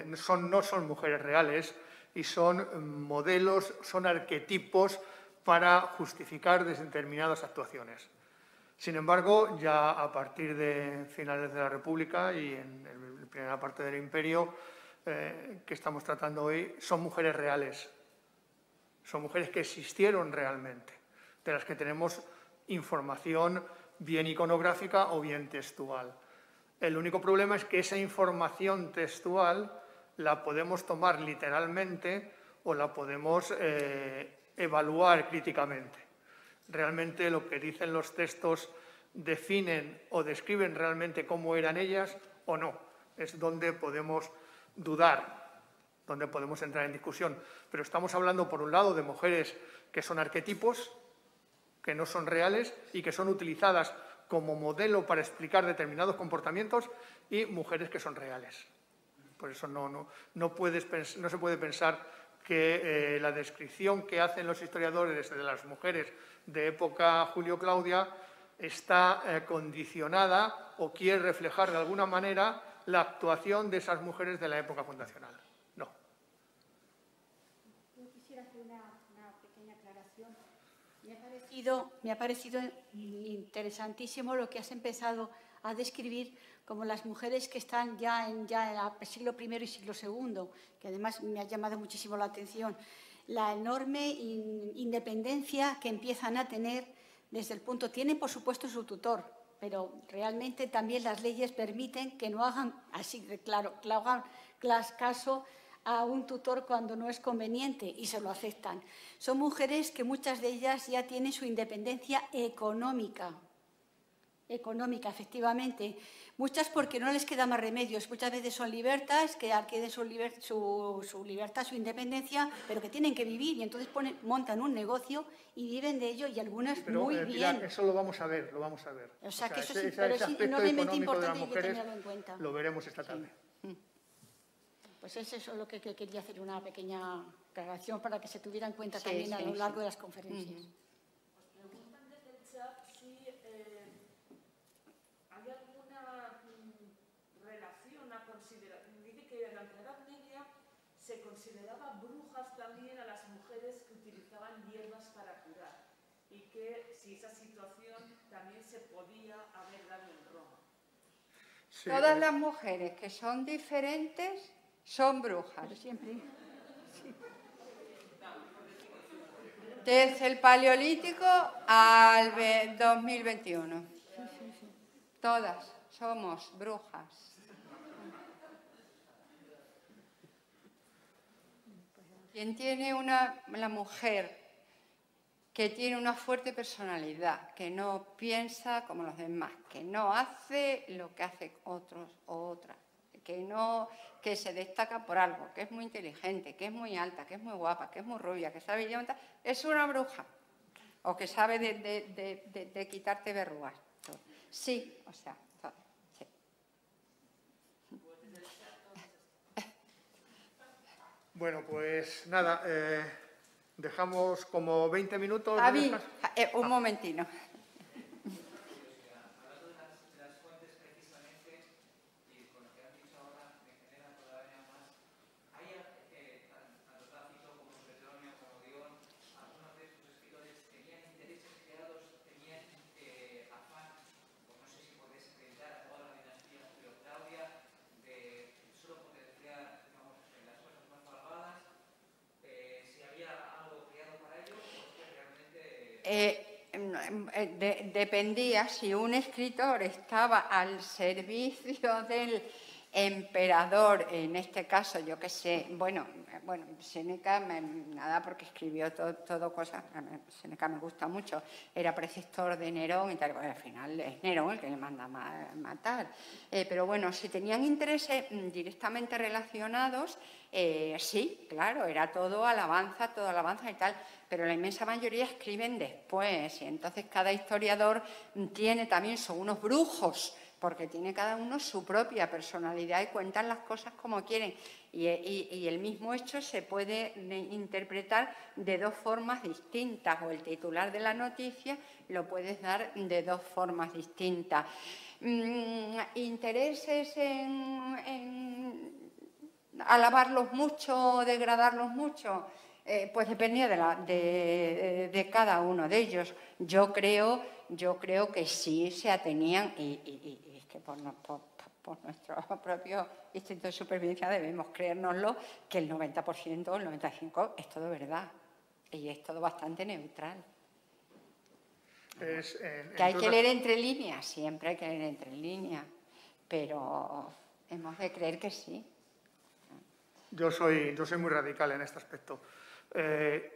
no son mujeres reales y son modelos, son arquetipos para justificar determinadas actuaciones. Sin embargo, ya a partir de finales de la República y en la primera parte del Imperio que estamos tratando hoy, son mujeres reales. Son mujeres que existieron realmente, de las que tenemos información bien iconográfica o bien textual. El único problema es que esa información textual la podemos tomar literalmente o la podemos evaluar críticamente. Realmente lo que dicen los textos definen o describen realmente cómo eran ellas o no. Es donde podemos dudar, donde podemos entrar en discusión. Pero estamos hablando, por un lado, de mujeres que son arquetipos, que no son reales y que son utilizadas como modelo para explicar determinados comportamientos, y mujeres que son reales. Por eso no se puede pensar que la descripción que hacen los historiadores de las mujeres de época Julio-Claudia está condicionada o quiere reflejar de alguna manera la actuación de esas mujeres de la época fundacional. No. Yo quisiera hacer una pequeña aclaración. Me ha parecido interesantísimo lo que has empezado a describir como las mujeres que están ya en el siglo I y siglo II, que además me ha llamado muchísimo la atención. La enorme independencia que empiezan a tener desde el punto... Tienen, por supuesto, su tutor, pero realmente también las leyes permiten que no hagan así de claro, que hagan caso a un tutor cuando no es conveniente, y se lo aceptan. Son mujeres que muchas de ellas ya tienen su independencia económica, efectivamente. Muchas porque no les queda más remedios. Muchas veces son libertas, que adquieren su libertad, su independencia, pero que tienen que vivir, y entonces montan un negocio y viven de ello, y algunas muy bien. Eso lo vamos a ver, O sea, que eso ese es aspecto enormemente económico de las importante y hay que mujeres tenerlo en cuenta. lo veremos esta tarde. Pues es eso lo que quería hacer, una pequeña aclaración para que se tuviera en cuenta Sí, también a lo sí. largo de las conferencias. Os preguntan desde el chat si hay alguna relación a considerar. Dice que en la Edad Media se consideraba brujas también a las mujeres que utilizaban hierbas para curar, y que si esa situación también se podía haber dado en Roma. Sí, Todas las mujeres que son diferentes son brujas. Pero siempre. Desde el Paleolítico al 2021. Todas somos brujas. Quien tiene la mujer que tiene una fuerte personalidad, que no piensa como los demás, que no hace lo que hacen otros o otras, que se destaca por algo, que es muy inteligente, que es muy alta, que es muy guapa, que es muy rubia, que sabe llevar, es una bruja. O que sabe de quitarte verrugas. Sí, o sea, sí. Bueno, pues nada, dejamos como 20 minutos. Javi, un momentino. Hablando de las fuentes precisamente, y con lo que has dicho ahora, me genera todavía más. Hay, tanto Tácito como Suetonio como Dion, algunos de estos escritores tenían intereses creados, tenían afán, pues no sé si podéis acreditar a toda la dinastía Julio-Claudia, de solo potenciar, digamos, las cosas más malvadas, si había algo creado para ello, o es que realmente... Dependía si un escritor estaba al servicio del emperador, en este caso, yo qué sé, bueno, Séneca, nada porque escribió todo cosas, Séneca me gusta mucho, era preceptor de Nerón y tal, bueno, al final es Nerón el que le manda a matar, pero bueno, si tenían intereses directamente relacionados, sí, claro, era todo alabanza y tal, pero la inmensa mayoría escriben después y entonces cada historiador tiene también, son unos brujos, porque tiene cada uno su propia personalidad y cuentan las cosas como quieren. Y el mismo hecho se puede interpretar de dos formas distintas, o el titular de la noticia lo puedes dar de dos formas distintas. Intereses en alabarlos mucho o degradarlos mucho, pues dependía de cada uno de ellos. Yo creo que sí se atenían y es que por nuestro propio instinto de supervivencia debemos creérnoslo, que el 90% o el 95% es todo verdad y es todo bastante neutral. Que hay que leer entre líneas, siempre hay que leer entre líneas, pero hemos de creer que sí. Yo soy muy radical en este aspecto.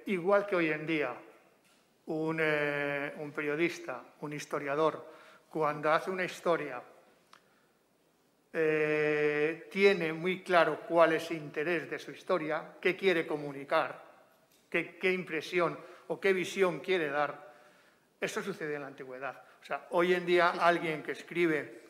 Igual que hoy en día un periodista, un historiador, cuando hace una historia, tiene muy claro cuál es el interés de su historia, qué quiere comunicar, qué impresión o qué visión quiere dar. Eso sucedía en la antigüedad. O sea, hoy en día alguien que escribe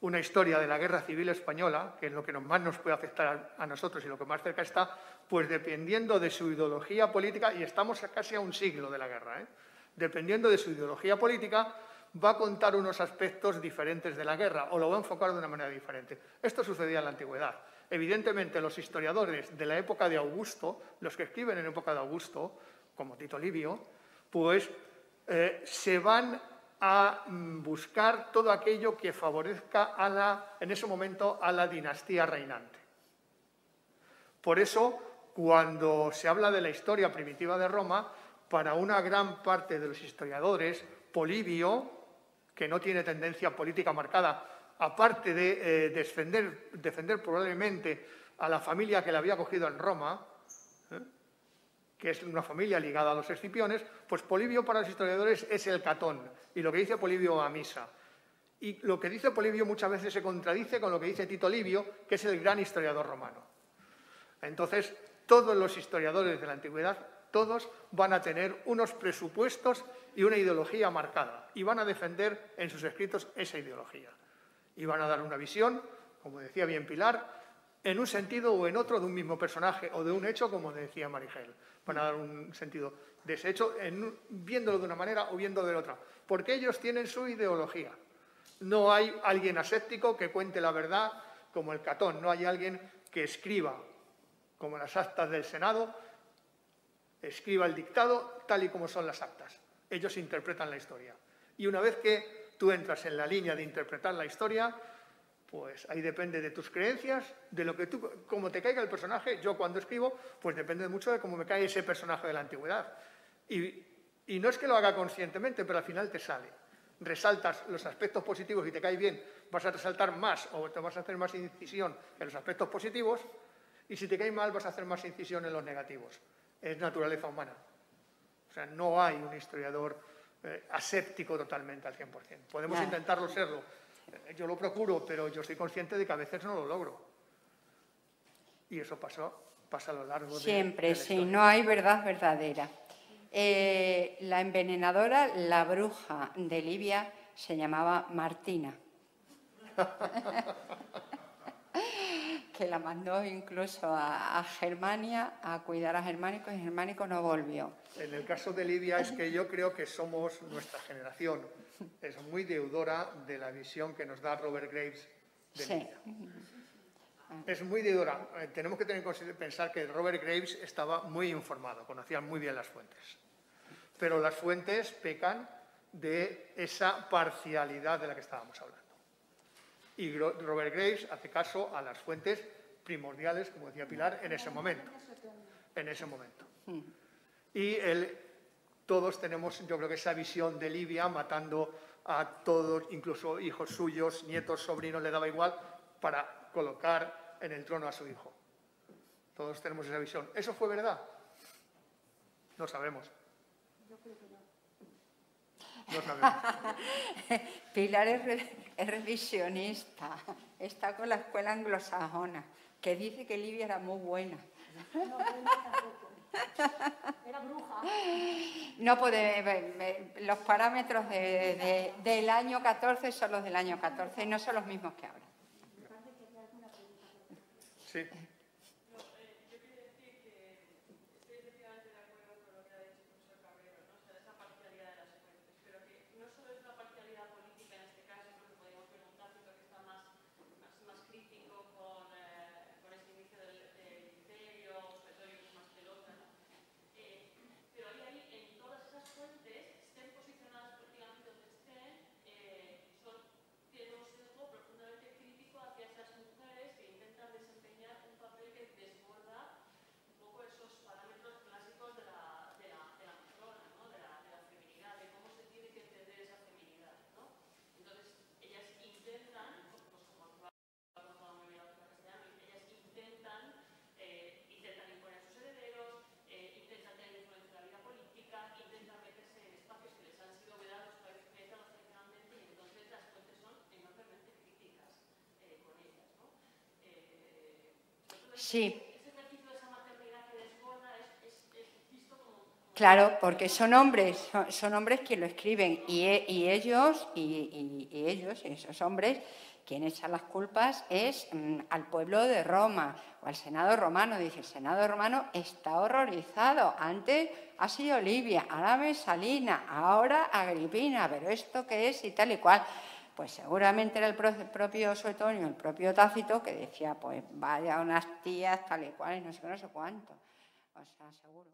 una historia de la Guerra Civil Española, que es lo que más nos puede afectar a nosotros y lo que más cerca está, pues dependiendo de su ideología política, y estamos casi a un siglo de la guerra, dependiendo de su ideología política, va a contar unos aspectos diferentes de la guerra o lo va a enfocar de una manera diferente. Esto sucedía en la antigüedad. Evidentemente, los historiadores de la época de Augusto, los que escriben en época de Augusto, como Tito Livio, pues se van a buscar todo aquello que favorezca en ese momento a la dinastía reinante. Por eso, cuando se habla de la historia primitiva de Roma, para una gran parte de los historiadores, Polibio, que no tiene tendencia política marcada, aparte de defender probablemente a la familia que le había acogido en Roma, que es una familia ligada a los Escipiones, pues Polibio para los historiadores es el Catón, y lo que dice Polibio a misa. Y lo que dice Polibio muchas veces se contradice con lo que dice Tito Livio, que es el gran historiador romano. Entonces, todos los historiadores de la antigüedad, todos van a tener unos presupuestos y una ideología marcada, y van a defender en sus escritos esa ideología. Y van a dar una visión, como decía bien Pilar, en un sentido o en otro de un mismo personaje o de un hecho, como decía Marigel. Van a dar un sentido de ese hecho viéndolo de una manera o viéndolo de otra, porque ellos tienen su ideología. No hay alguien aséptico que cuente la verdad como el Catón, no hay alguien que escriba, como las actas del Senado, escriba el dictado tal y como son las actas. Ellos interpretan la historia. Y una vez que tú entras en la línea de interpretar la historia, Pues ahí depende de tus creencias, de lo que tú, cómo te caiga el personaje. Yo cuando escribo, pues depende mucho de cómo me cae ese personaje de la antigüedad. Y no es que lo haga conscientemente, pero al final te sale. Resaltas los aspectos positivos y te cae bien, vas a resaltar más o te vas a hacer más incisión en los aspectos positivos, y si te cae mal vas a hacer más incisión en los negativos. Es naturaleza humana. O sea, no hay un historiador aséptico totalmente al 100%. Podemos intentarlo serlo. Yo lo procuro, pero yo soy consciente de que a veces no lo logro. Y eso pasa a lo largo Siempre, de la sí, historia. no hay verdad verdadera. La envenenadora, la bruja de Libia, se llamaba Martina, que la mandó incluso a Germania a cuidar a Germánico, y Germánico no volvió. En el caso de Libia es que yo creo que somos, nuestra generación, es muy deudora de la visión que nos da Robert Graves de Sí. Libia. Es muy deudora. Tenemos que pensar que Robert Graves estaba muy informado, conocía muy bien las fuentes. Pero las fuentes pecan de esa parcialidad de la que estábamos hablando. Y Robert Graves hace caso a las fuentes primordiales, como decía Pilar, en ese momento. En ese momento. Y todos tenemos, yo creo que esa visión de Libia matando a todos, incluso hijos suyos, nietos, sobrinos, le daba igual, para colocar en el trono a su hijo. Todos tenemos esa visión. ¿Eso fue verdad? No sabemos. No sabemos. Pilar es revisionista, está con la escuela anglosajona, que dice que Libia era muy buena. No, tampoco. Era bruja. No puede, los parámetros del año 14 son los del año 14 y no son los mismos que ahora. Sí. Sí. Claro, porque son hombres quienes lo escriben y ellos, esos hombres, quien echa las culpas es al pueblo de Roma o al Senado romano. Dice, el Senado romano está horrorizado. Antes ha sido Libia, ahora Mesalina, ahora Agripina, pero ¿esto qué es? Y tal y cual. Pues seguramente era el propio Suetonio, el propio Tácito, que decía, pues vaya unas tías tal y cual y no sé cuánto. O sea, seguro.